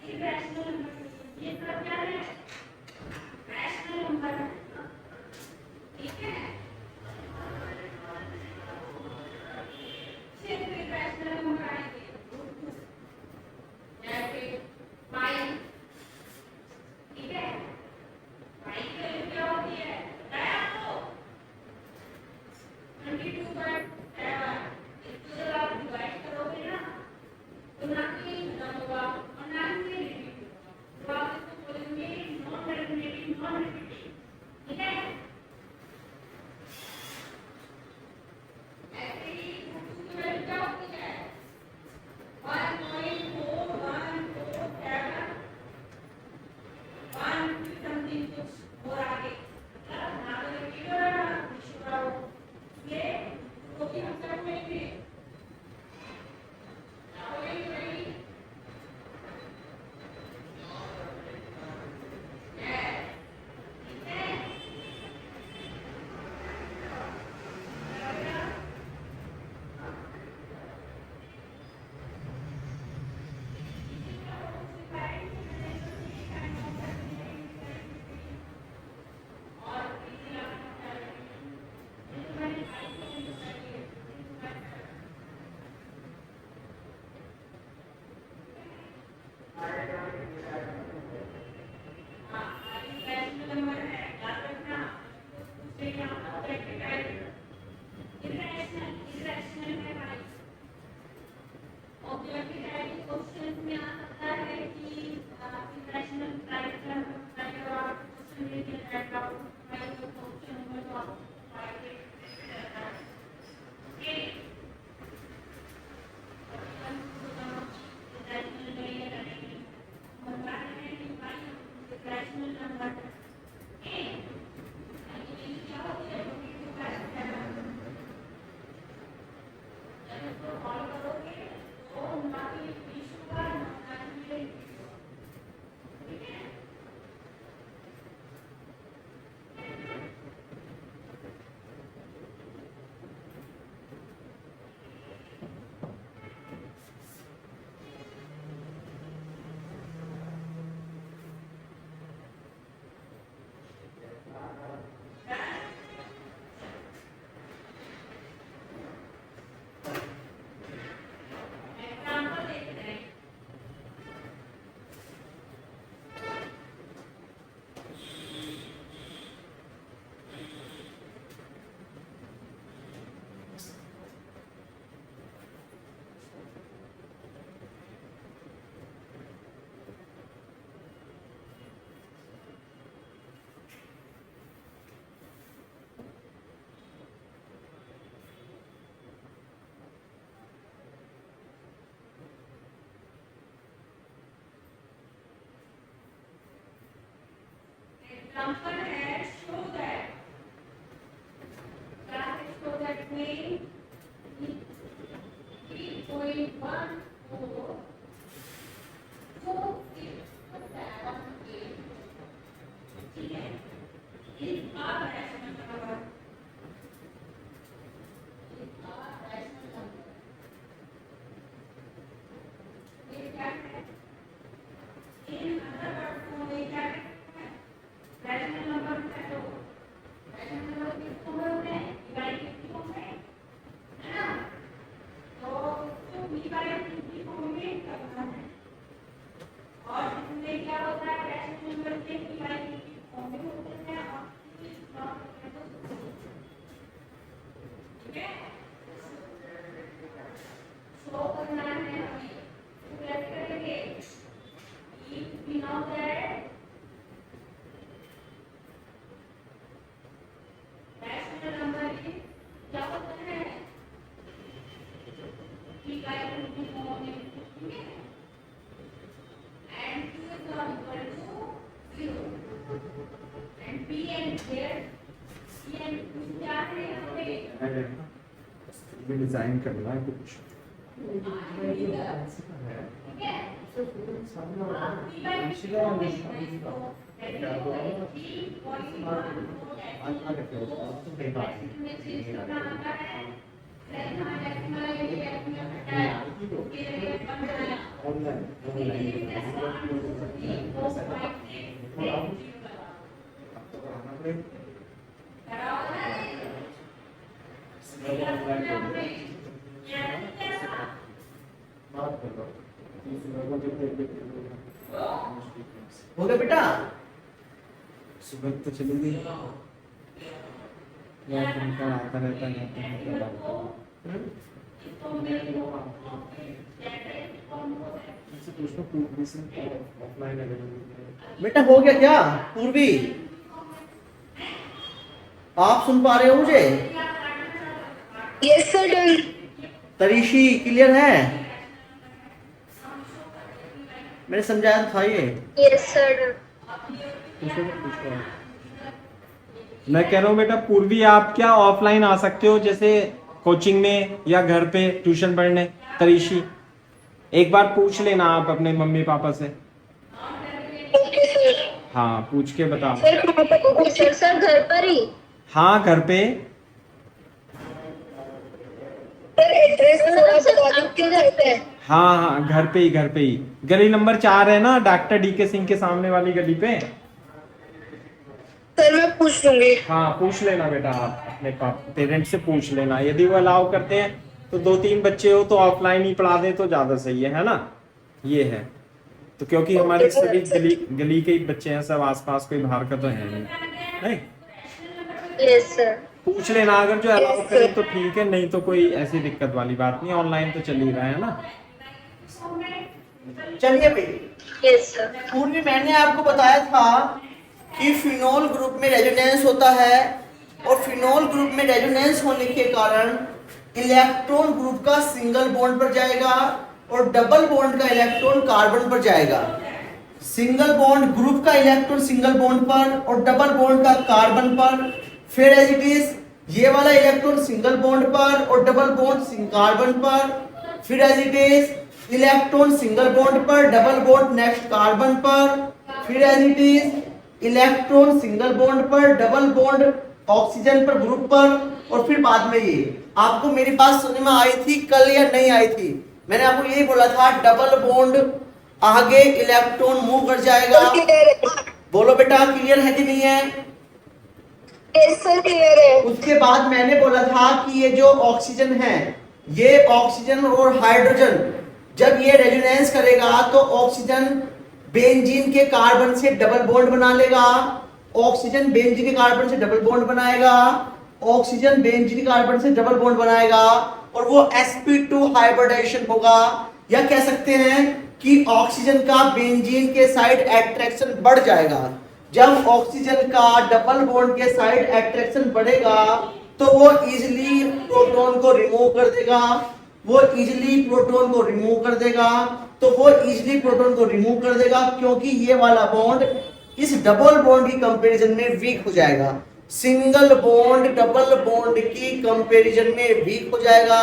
Speaker 4: example है show that में 3.14 ठीक है इसका रैशनल नंबर ये क्या है इन अदर वर्ड्स को ये क्या है रैशनल नंबर है तो रैशनल नंबर किसको बोलते हैं डिवाइड किसको बोलते हैं है ना तो डिवाइड किसको में करना है और इसमें क्या होता है रैशनल नंबर के डिवाइड किसको में होते हैं और ठीक है शो करना है हमें तो कैसे करेंगे if we know that rational number is क्या होता है p का इक्वल टू ठीक है and q is not equal to 0 and p and z p and q क्या है यहाँ पे
Speaker 3: डिजाइन करना है कुछ
Speaker 4: ठीक है
Speaker 1: हो गया बेटा
Speaker 3: सुबह तो चली गई यार उनका आता रहता है
Speaker 1: बेटा हो गया क्या पूर्वी आप सुन पा रहे हो मुझे
Speaker 2: यस सर डन
Speaker 1: तरीशी क्लियर है मैंने समझाया था ये
Speaker 2: यस सर डन
Speaker 3: मैं कह रहा हूँ बेटा पूर्वी आप क्या ऑफलाइन आ सकते हो जैसे कोचिंग में या घर पे ट्यूशन पढ़ने तरीशी एक बार पूछ लेना आप अपने मम्मी पापा से
Speaker 2: ओके सर
Speaker 3: हाँ पूछ के बताओ
Speaker 2: सर कहाँ पर सर घर पर ही
Speaker 3: हाँ घर पे
Speaker 2: सर एड्रेस थोड़ा बता दो क्यों घर पे है
Speaker 3: हाँ हाँ घर पे ही गली नंबर 4 है ना डॉक्टर डीके सिंह के सामने वाली गली पे
Speaker 2: सर मैं पूछ लूंगी
Speaker 3: हाँ पूछ लेना बेटा आप अपने पेरेंट्स से पूछ लेना यदि वो अलाउ करते हैं तो 2-3 बच्चे हो तो ऑफलाइन ही पढ़ा दे तो ज्यादा सही है ना ये है तो क्योंकि हमारे सभी गली के ही बच्चे हैं सब आसपास कोई बाहर का तो है नहीं
Speaker 2: यस सर
Speaker 3: पूछ लेना अगर जो अलाउ करे तो ठीक है नहीं तो कोई ऐसी दिक्कत वाली बात नहीं ऑनलाइन तो चल ही रहा है ना
Speaker 1: चलिए भाई
Speaker 2: यस सर
Speaker 1: पूर्वी मैंने आपको बताया था कि फिनोल ग्रुप में रेजोनेंस होता है और फिनोल ग्रुप में रेजोनेंस होने के कारण इलेक्ट्रॉन ग्रुप का सिंगल बॉन्ड पर जाएगा और डबल बॉन्ड का इलेक्ट्रॉन कार्बन पर जाएगा सिंगल बॉन्ड ग्रुप का इलेक्ट्रॉन सिंगल बॉन्ड पर और डबल बॉन्ड का कार्बन पर फिर एज इट इज ये वाला इलेक्ट्रॉन सिंगल बॉन्ड पर और डबल बॉन्ड कार्बन पर फिर as it is electron single bond पर डबल बॉन्ड नेक्स्ट कार्बन पर फिर as it is electron single bond पर डबल बॉन्ड ऑक्सीजन पर ग्रुप पर और फिर बाद में ये आपको मेरी बात सुनने में आई थी कल या नहीं आई थी मैंने आपको यही बोला था डबल बॉन्ड आगे इलेक्ट्रॉन मूव कर जाएगा बोलो बेटा क्लियर है कि नहीं है
Speaker 2: यस सर क्लियर है
Speaker 1: उसके बाद मैंने बोला था कि ये जो ऑक्सीजन है ये ऑक्सीजन और हाइड्रोजन जब ये रेजोनेंस करेगा तो ऑक्सीजन बेंजीन के कार्बन से डबल बॉन्ड बना लेगा ऑक्सीजन बेंजीन के कार्बन से डबल बॉन्ड बनाएगा ऑक्सीजन बेंजीन के कार्बन से डबल बॉन्ड बनाएगा और वो sp2 हाइब्रिडाइजेशन होगा या कह सकते हैं कि ऑक्सीजन का बेंजीन के साइड एट्रैक्शन बढ़ जाएगा जब ऑक्सीजन का डबल बॉन्ड के साइड एट्रैक्शन बढ़ेगा तो वो इजीली प्रोटॉन को रिमूव कर देगा क्योंकि ये वाला बॉन्ड इस डबल बॉन्ड की कंपैरिजन में वीक हो जाएगा। सिंगल बॉन्ड डबल बॉन्ड की कंपैरिजन में वीक हो जाएगा,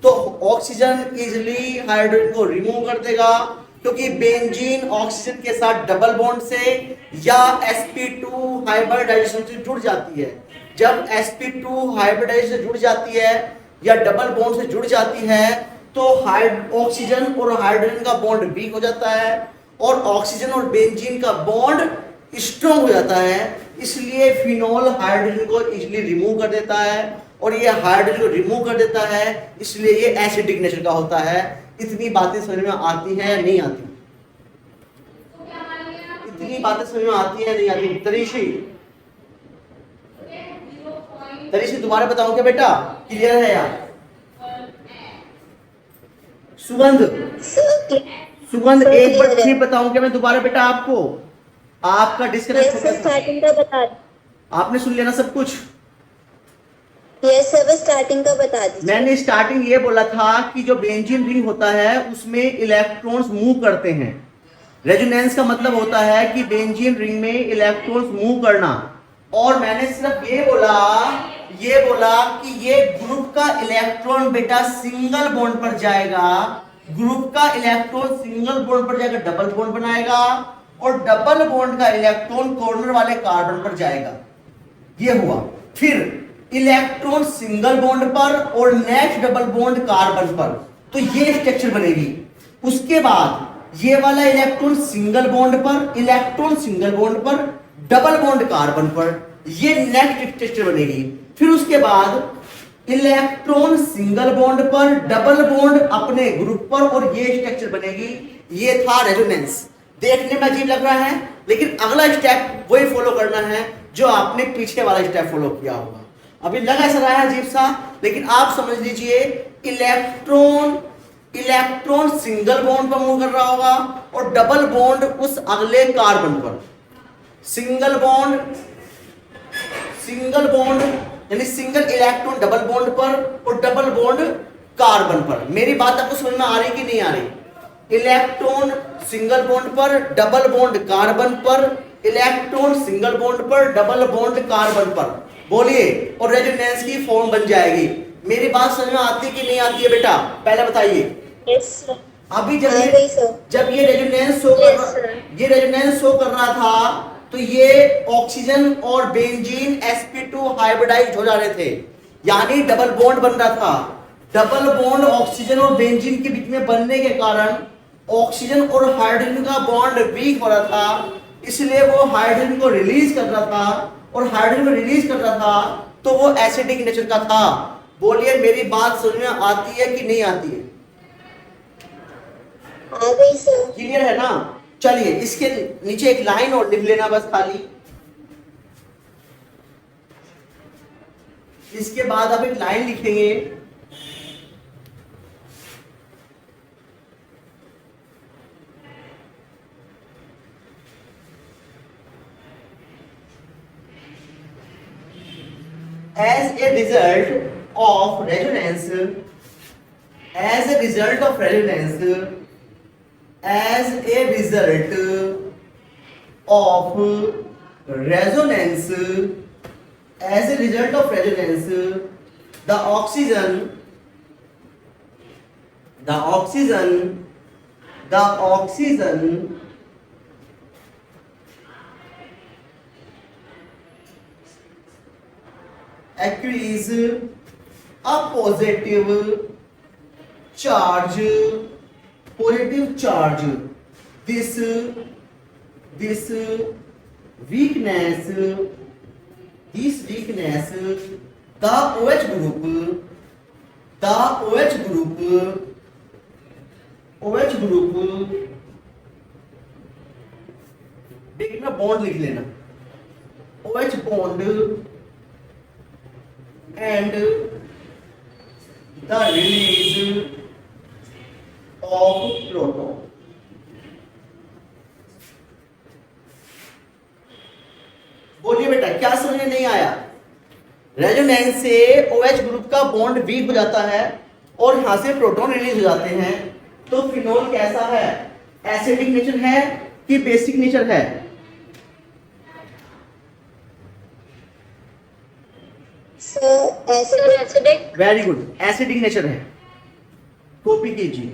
Speaker 1: तो ऑक्सीजन इजिली हाइड्रोजन को रिमूव कर देगा, क्योंकि बेंजीन ऑक्सीजन के साथ डबल बॉन्ड से या sp2 हाइब्रिडाइजेशन से जुड़ जाती है। जब sp2 हाइब्रिडाइजेशन से जुड़ जाती है या डबल बॉन्ड से जुड़ जाती है, तो ऑक्सीजन और हाइड्रोजन का बॉन्ड वीक हो जाता है और ऑक्सीजन और बेंजीन का बॉन्ड स्ट्रॉन्ग हो जाता है। इसलिए फिनोल हाइड्रोजन को इजिली रिमूव कर देता है, और ये हाइड्रोजन को रिमूव कर देता है, इसलिए ये एसिडिक नेचर का होता है। इतनी बातें समझ में आती हैं या नहीं आती?
Speaker 4: तो क्या मान लिया?
Speaker 1: इतनी बातें समझ में आती है नहीं आती? तरीशी तरीशी दोबारा बताऊं क्या बेटा? क्लियर है यार? सुगंध सुगंध एक बार फिर बताऊं क्या मैं दोबारा बेटा आपको? आपका डिस्कनेक्ट हो गया था।
Speaker 2: स्टार्टिंग का बता
Speaker 1: आपने सुन लिया ना सब कुछ?
Speaker 2: यस सर, स्टार्टिंग का बता दीजिए।
Speaker 1: मैंने स्टार्टिंग ये बोला था कि जो बेंजीन रिंग होता है उसमें इलेक्ट्रॉन्स मूव करते हैं। रेजोनेंस का मतलब होता है कि बेंजीन रिंग में इलेक्ट्रॉन्स मूव करना, और मैंने सिर्फ ये बोला कि ये ग्रुप का इलेक्ट्रॉन बेटा सिंगल बॉन्ड पर जाएगा, ग्रुप का इलेक्ट्रॉन सिंगल बॉन्ड पर जाएगा, डबल बॉन्ड बनाएगा, और डबल बॉन्ड का इलेक्ट्रॉन कॉर्नर वाले कार्बन पर जाएगा। ये हुआ। फिर इलेक्ट्रॉन सिंगल बॉन्ड पर और नेक्स्ट डबल बॉन्ड कार्बन पर, तो ये स्ट्रक्चर बनेगी। उसके बाद ये वाला इलेक्ट्रॉन सिंगल बॉन्ड पर, इलेक्ट्रॉन सिंगल बॉन्ड पर, डबल बॉन्ड कार्बन पर, ये नेक्स्ट स्ट्रक्चर बनेगी। फिर उसके बाद इलेक्ट्रॉन सिंगल बॉन्ड पर, डबल बॉन्ड अपने ग्रुप पर, और ये स्ट्रक्चर बनेगी। ये था रेजोनेंस। देखने में अजीब लग रहा है, लेकिन अगला स्टेप वही फॉलो करना है जो आपने पीछे वाला स्टेप फॉलो किया होगा। अभी लगा ऐसा रहा है अजीब सा, लेकिन आप समझ लीजिए इलेक्ट्रॉन सिंगल बॉन्ड पर मूव कर रहा होगा और डबल बॉन्ड उस अगले कार्बन पर। सिंगल बॉन्ड यानी सिंगल इलेक्ट्रॉन डबल बॉन्ड पर और डबल बॉन्ड कार्बन पर। मेरी बात आपको समझ में आ रही कि नहीं आ रही? इलेक्ट्रॉन सिंगल बॉन्ड पर, डबल बॉन्ड कार्बन पर, इलेक्ट्रॉन सिंगल बॉन्ड पर, डबल बॉन्ड कार्बन पर। बोलिए, और रेजोनेंस की फॉर्म बन जाएगी। मेरी बात समझ में आती कि नहीं आती है बेटा? पहले बताइए।
Speaker 2: Yes sir.
Speaker 1: अभी
Speaker 2: आ गई सर।
Speaker 1: जब ये रेजोनेंस शो कर रहा था, तो ये ऑक्सीजन और बेंजीन sp2 हाइब्रिडाइज्ड हो जा रहे थे, यानी डबल बॉन्ड बन रहा था। डबल बॉन्ड ऑक्सीजन और बेंजीन के बीच में बनने के कारण ऑक्सीजन और हाइड्रोजन का बॉन्ड वीक हो रहा था, इसलिए वो हाइड्रोजन को रिलीज कर रहा था, और हाइड्रोजन को रिलीज कर रहा था तो वो एसिडिक नेचर का था। बोलिए, मेरी बात समझ में आती है कि नहीं आती है?
Speaker 2: आ गई सर।
Speaker 1: क्लियर है ना? चलिए, इसके नीचे एक लाइन और लिख लेना बस खाली। इसके बाद आप एक लाइन लिखेंगे, as a result of resonance, as a result of resonance, as a result of resonance, as a result of resonance, the oxygen acquires a positive charge. This weakness, the OH group देखना, bond लिख लेना, OH bond and the release of proton. बोलिए बेटा, क्या समझ में नहीं आया? रेजोनेंस से OH ग्रुप का बॉन्ड वीक हो जाता है और यहां से प्रोटॉन रिलीज हो जाते हैं। तो फिनोल कैसा है? एसिडिक नेचर है कि बेसिक नेचर है?
Speaker 2: Acidic.
Speaker 1: Very good, acidic nature है, कॉपी कीजिए।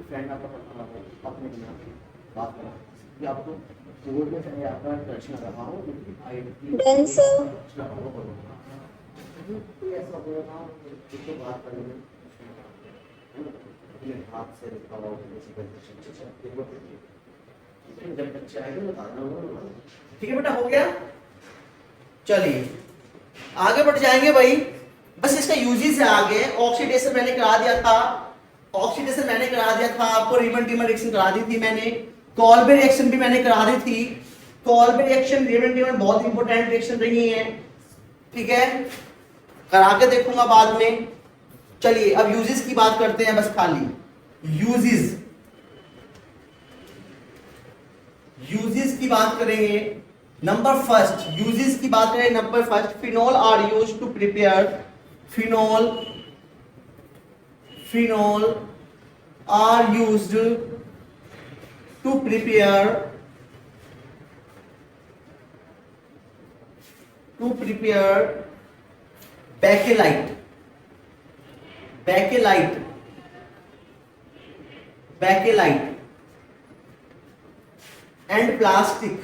Speaker 1: फ्रेंड आपका अपने बात करो कि आपको बोर्ड में चाहिए आपका प्रश्न रहा हो
Speaker 2: Done, sir.
Speaker 1: ऐसा हो रहा जिसको बात करने में हाथ से लिखा हुआ जब बच्चे आएंगे बताना होगा। ठीक है बेटा, हो गया। चलिए आगे बढ़ जाएंगे भाई, बस इसका यूजेस है आगे। ऑक्सीडेशन मैंने करा दिया था, ऑक्सीडेशन मैंने करा दिया था आपको, रीमन टीमन रिएक्शन करा दी थी मैंने, कॉल्बे रिएक्शन भी मैंने करा दी थी। कॉल्बे रिएक्शन रीमन टीमन बहुत इंपॉर्टेंट रिएक्शन रही है, ठीक है, करा के देखूंगा बाद में। चलिए अब यूजेस की बात करते हैं, बस खाली यूजेस, यूजेस की बात करेंगे। नंबर फर्स्ट यूजेस की बात करें, number first phenol are used to prepare, phenol phenol are used to prepare bakelite, bakelite, bakelite and plastic,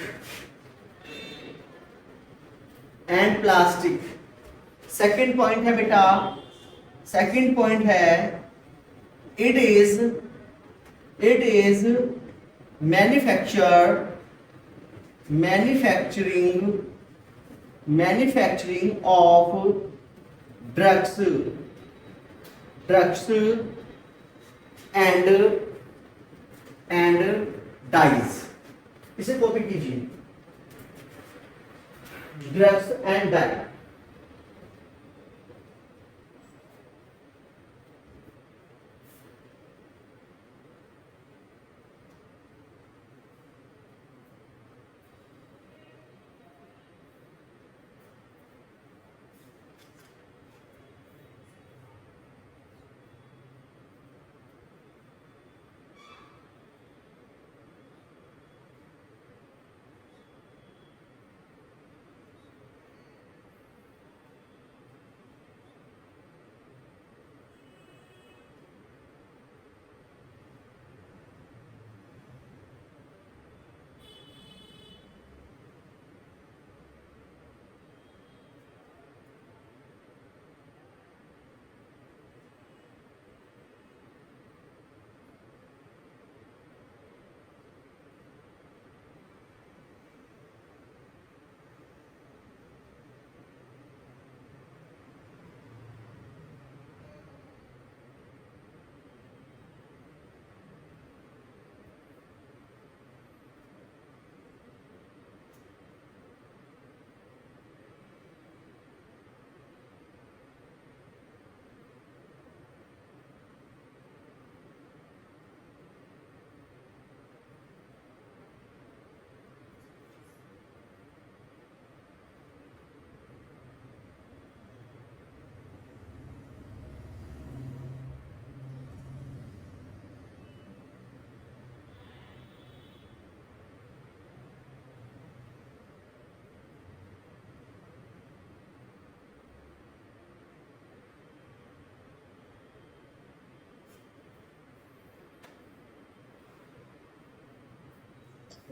Speaker 1: and plastic। Second point है बेटा, सेकेंड पॉइंट है it is manufacturing of drugs and dyes। इसे copy कीजिए, drugs and dye.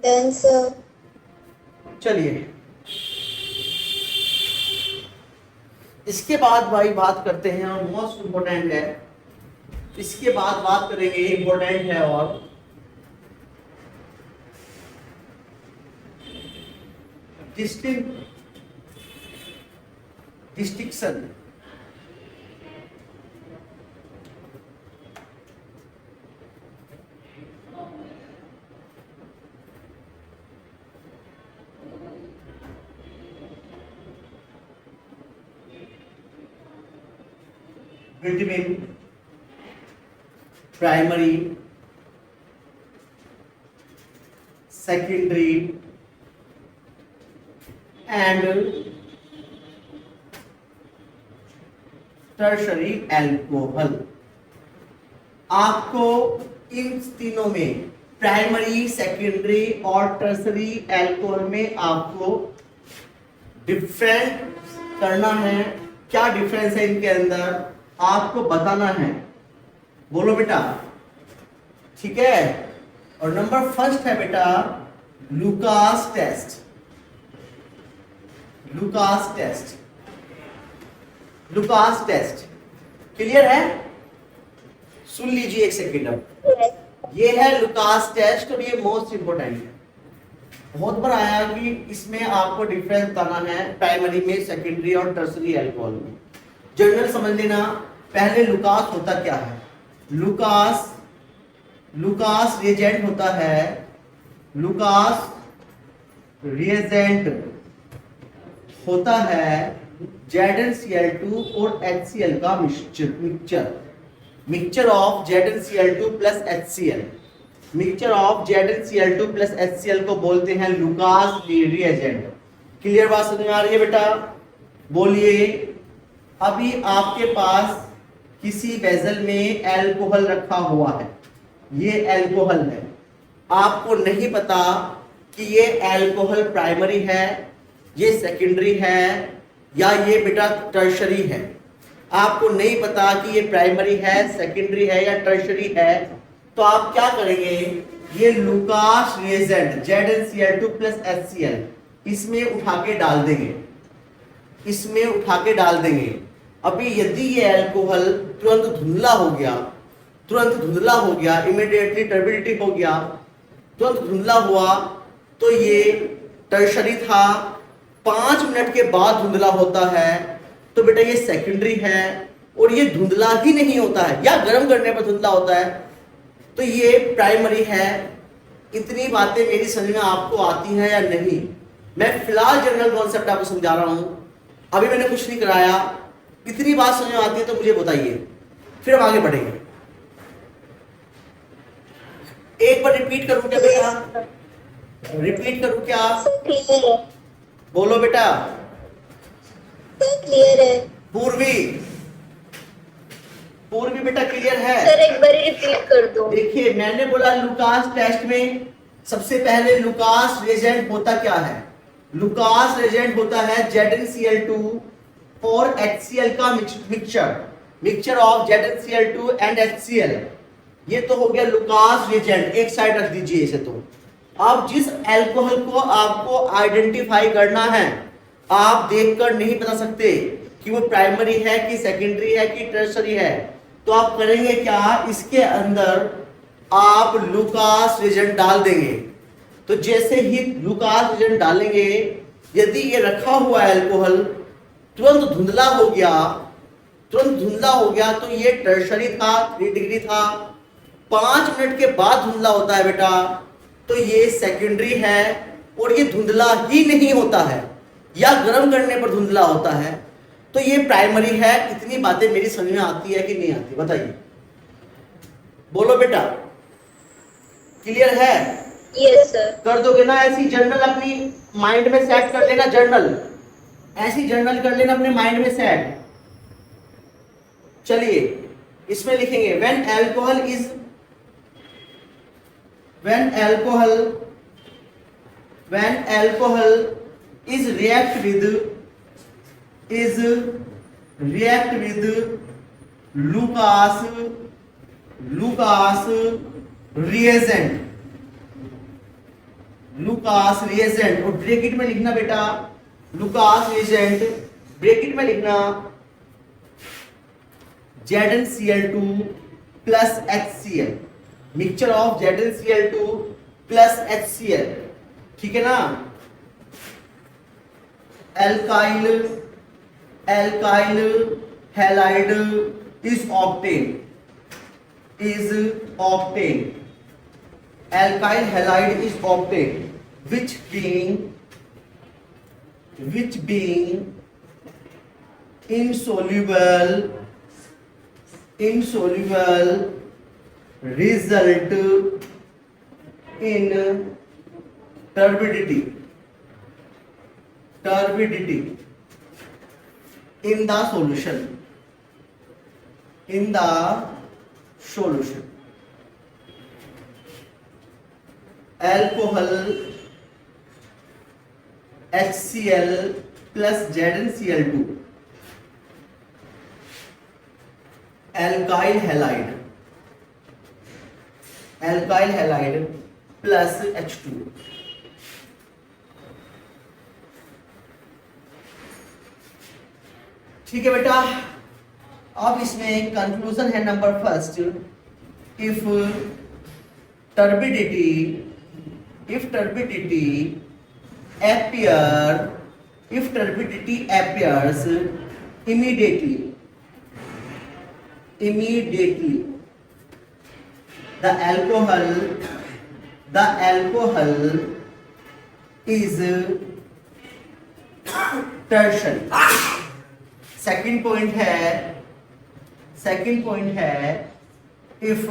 Speaker 2: Then sir,
Speaker 1: चलिए इसके बाद भाई बात करते हैं और मोस्ट इंपोर्टेंट है, इसके बाद बात करेंगे इंपोर्टेंट है और distinction. Between primary, secondary and tertiary alcohol. आपको इन तीनों में प्राइमरी, सेकेंडरी और टर्शरी एल्कोहल में आपको डिफरेंट करना है। क्या डिफरेंस है इनके अंदर आपको बताना है, बोलो बेटा, ठीक है। और नंबर फर्स्ट है बेटा Lucas test. Lucas test, Lucas test clear है? सुन लीजिए एक सेकेंड। अब ये है लुकास टेस्ट और ये मोस्ट इंपोर्टेंट है। बहुत बार आया कि इसमें आपको डिफरेंस बताना है प्राइमरी में, सेकेंडरी और टर्सरी एल्कोहल में। जनरल समझ लेना। पहले लुकास होता क्या है? लुकास रिएजेंट होता है। लुकास रिएजेंट होता है ZnCl2 और HCl का mixture of ZnCl2 plus HCl। Mixture of ZnCl2 plus HCl को बोलते हैं लुकास रिएजेंट। क्लियर बात समझ में आ रही है बेटा? बोलिए। अभी आपके पास किसी वेसल में एल्कोहल रखा हुआ है, ये एल्कोहल है। आपको नहीं पता कि ये एल्कोहल प्राइमरी है, ये सेकेंडरी है या ये बेटा टर्शरी है। आपको नहीं पता कि ये प्राइमरी है, सेकेंडरी है या टर्शरी है, तो आप क्या करेंगे? ये Lucas reagent ZnCl2 plus HCl इसमें उठा के डाल देंगे, इसमें उठा के डाल देंगे। अभी यदि ये एल्कोहल तुरंत धुंधला हो गया, तुरंत धुंधला हो गया, इमीडिएटली टर्बिडिटी हो गया, तुरंत धुंधला हुआ, तो ये टर्शरी था। 5 मिनट के बाद धुंधला होता है तो बेटा ये सेकेंडरी है। और ये धुंधला ही नहीं होता है या गर्म करने पर धुंधला होता है तो ये प्राइमरी है। इतनी बातें मेरी समझ में आपको आती हैं या नहीं? मैं फिलहाल जनरल कॉन्सेप्ट आपको समझा रहा हूं, अभी मैंने कुछ नहीं कराया। इतनी बात समझ में आती है तो मुझे बताइए, फिर हम आगे बढ़ेंगे। एक बार रिपीट करूं क्या बेटा? रिपीट करूं क्या?
Speaker 2: क्लियर है,
Speaker 1: बोलो बेटा।
Speaker 2: क्लियर है
Speaker 1: पूर्वी, पूर्वी बेटा क्लियर है?
Speaker 2: सर, एक बार रिपीट कर दो।
Speaker 1: देखिए मैंने बोला लुकास टेस्ट में सबसे पहले लुकास रिएजेंट होता क्या है? लुकास रिएजेंट होता है ZnCl2 और HCl का mixture of ZnCl2 and HCl। ये तो हो गया लुकास रिएजेंट, एक साइड रख दीजिए इसे। तो अब जिस एल्कोहल को आपको आइडेंटिफाई करना है, आप देखकर नहीं बता सकते कि वो प्राइमरी है कि सेकेंडरी है कि टर्शरी है, तो आप करेंगे क्या? इसके अंदर आप लुकास रिएजेंट डाल देंगे। तो जैसे ही लुकास रिएजेंट डालेंगे, यदि ये रखा हुआ एल्कोहल तुरंत धुंधला हो गया, तुरंत धुंधला हो गया, तो ये टर्शरी था, 3 डिग्री था। 5 मिनट के बाद धुंधला होता है बेटा, तो ये सेकेंडरी है। और ये धुंधला ही नहीं होता है या गर्म करने पर धुंधला होता है, तो ये प्राइमरी है। इतनी बातें मेरी समझ में आती है कि नहीं आती? बताइए, बोलो बेटा। क्लियर है?
Speaker 2: Yes sir.
Speaker 1: कर दोगे ना? ऐसी जर्नल अपनी माइंड में सेट कर लेना, जर्नल ऐसी जर्नल कर लेना अपने माइंड में सेट। चलिए इसमें लिखेंगे when alcohol is react with Lucas reagent Lucas reagent, और ब्रैकेट में लिखना बेटा लुकास रिएजेंट, ब्रैकेट में लिखना ZnCl2 plus HCl, mixture of ZnCl2 plus HCl, ठीक है ना। Alkyl halide is obtained, alkyl halide is obtained, which being insoluble result in turbidity in the solution. Alcohol HCl plus ZnCl2, alkyl halide plus H2। ठीक है बेटा, अब इसमें conclusion है number first, if turbidity appears immediately, the alcohol is tertiary। Second point है if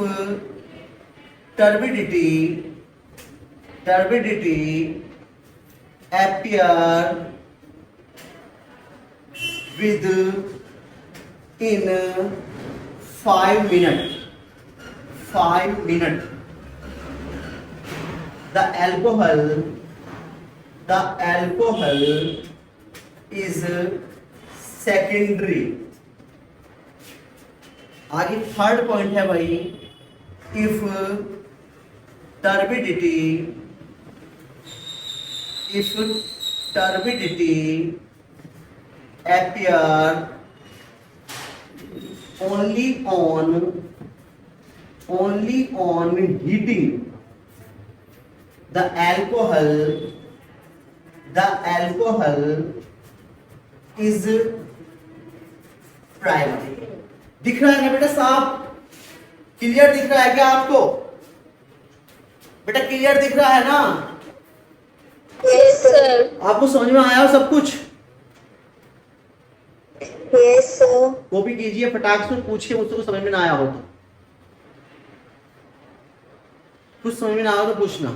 Speaker 1: turbidity appear within 5 minutes, the alcohol is secondary। आगे third point है भाई, if turbidity appear only on heating, the alcohol is primary। दिख रहा है ना बेटा साहब, क्लियर दिख रहा है क्या आपको बेटा, क्लियर दिख रहा है ना?
Speaker 2: Yes sir।
Speaker 1: आपको समझ में आया सब कुछ?
Speaker 2: Yes sir।
Speaker 1: कॉपी कीजिए, फटाक से पूछिए मुझसे कुछ समझ में ना आया हो तो, कुछ समझ में ना आया तो पूछना।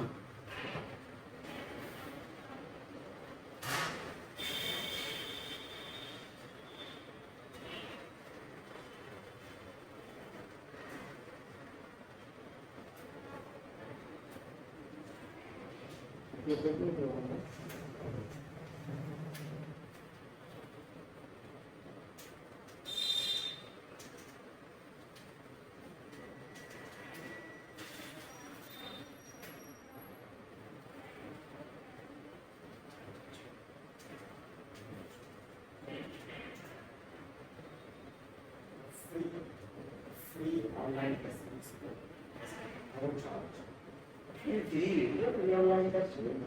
Speaker 3: free online lessons, no charge.
Speaker 1: जी,
Speaker 3: Free online lessons,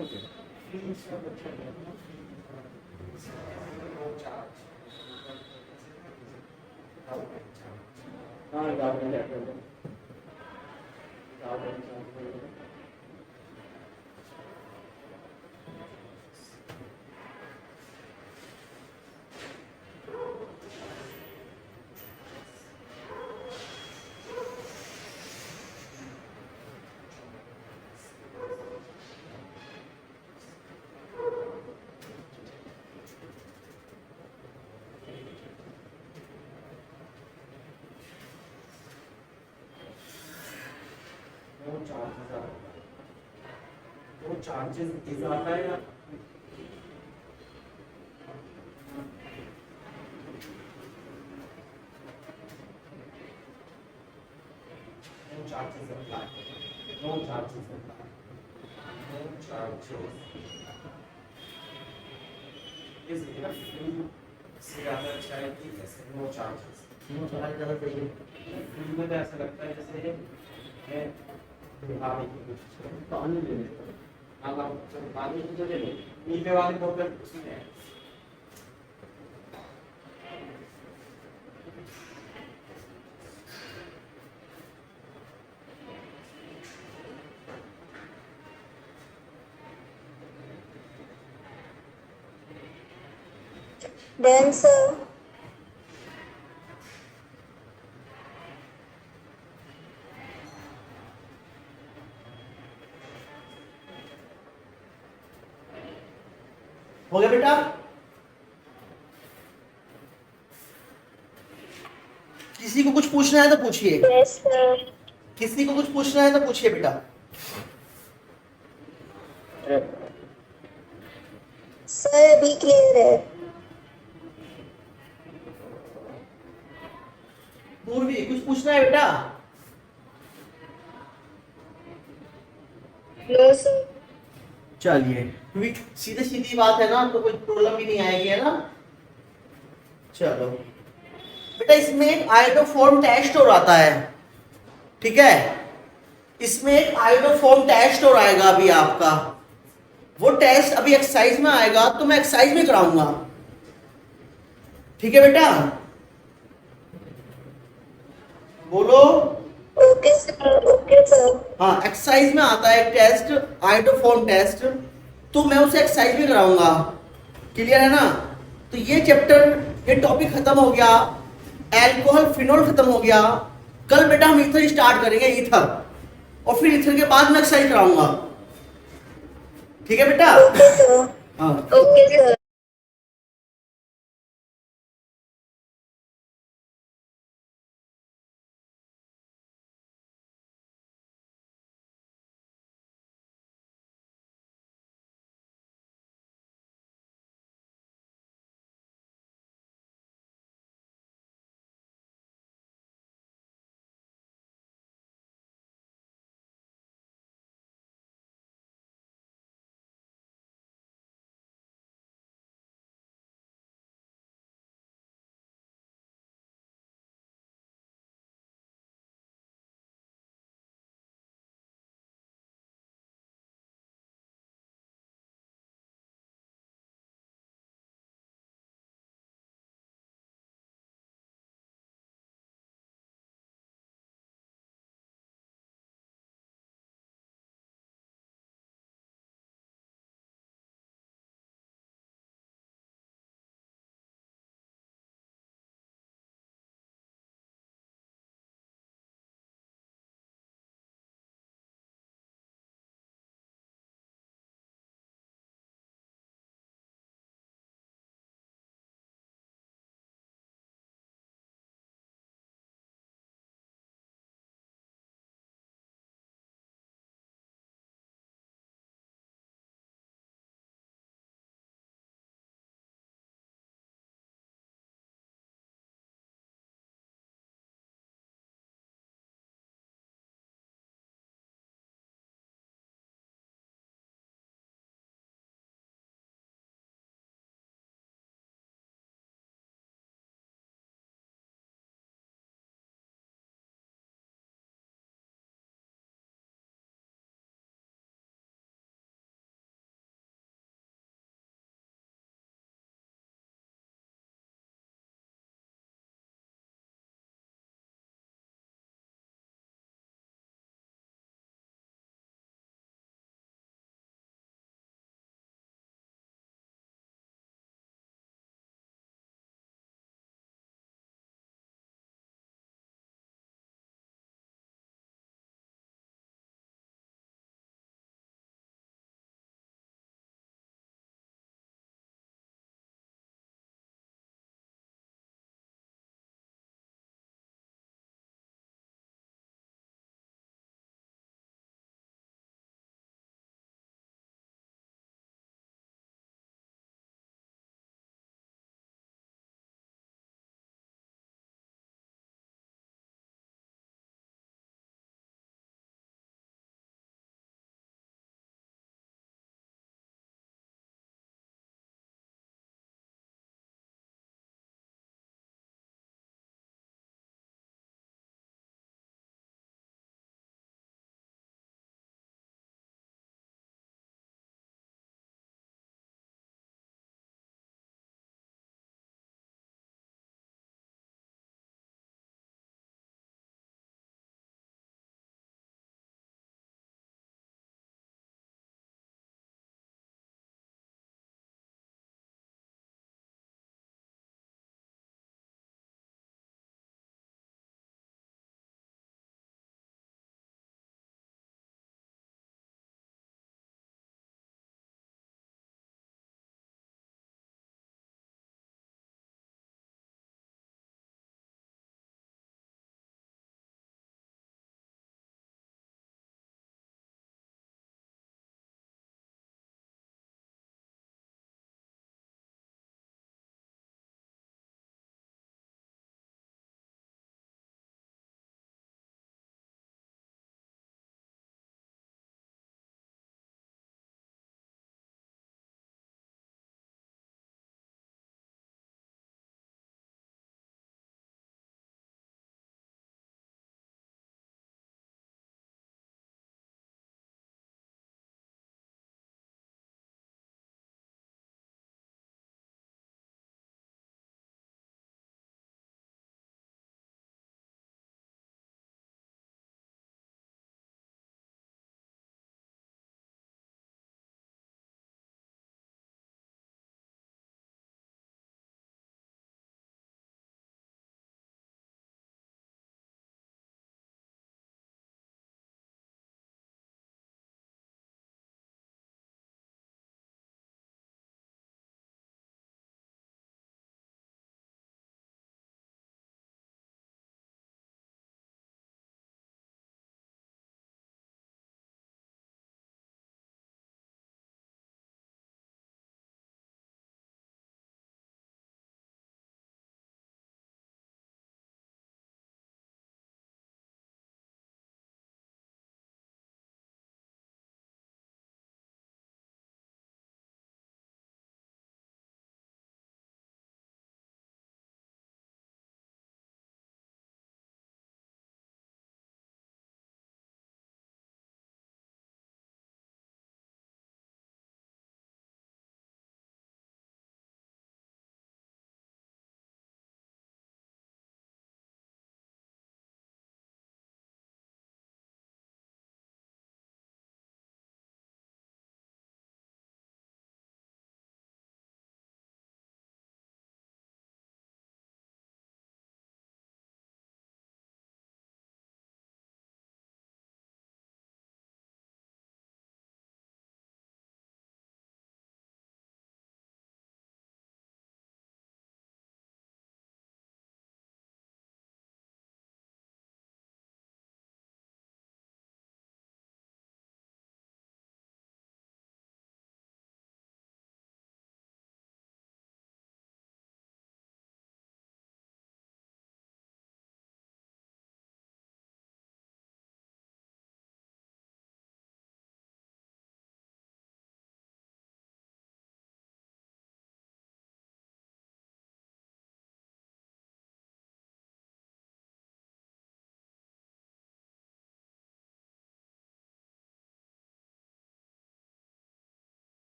Speaker 3: okay. Free for the channel, no charge. हाँ, government charge। वो चार्जेस इजाफा है या no charges apply, no charges apply। इस फील्ड से ज्यादा अच्छा है कि ऐसे नो चार्जेस फील्ड में तो ऐसा लगता है जैसे मैं बिहार की कुछ पानी ले लेता हूँ आप पानी की जगह ले नीचे वाली बोतल उसमें है
Speaker 2: Then, sir.
Speaker 1: हो गया बेटा? किसी को कुछ पूछना है तो पूछिए।
Speaker 2: Yes, sir.
Speaker 1: किसी को कुछ पूछना है तो पूछिए बेटा।
Speaker 2: Sir, अभी क्लियर है।
Speaker 1: पूर्वी कुछ पूछना है बेटा?
Speaker 2: No, sir.
Speaker 1: चलिए, क्योंकि सीधी सीधी बात है ना तो कोई प्रॉब्लम भी नहीं आएगी, है ना? चलो बेटा, इसमें एक आयोडोफॉर्म टेस्ट और आता है, ठीक है? इसमें एक आयोडोफॉर्म टेस्ट और आएगा अभी आपका। वो टेस्ट अभी एक्सरसाइज में आएगा तो मैं एक्सरसाइज में कराऊंगा, ठीक है बेटा? बोलो।
Speaker 2: Okay, sir. Okay, sir.
Speaker 1: हाँ, एक्सरसाइज में आता है एक टेस्ट, आयोडोफॉर्म टेस्ट, तो मैं उसे एक्सरसाइज में कराऊंगा। क्लियर है ना? तो ये चैप्टर, ये टॉपिक खत्म हो गया, अल्कोहल फिनोल खत्म हो गया। कल बेटा हम ईथर स्टार्ट करेंगे, ईथर, और फिर ईथर के बाद मैं एक्सरसाइज कराऊंगा, ठीक है बेटा?
Speaker 2: Okay, sir.
Speaker 1: हाँ,
Speaker 2: Okay, sir.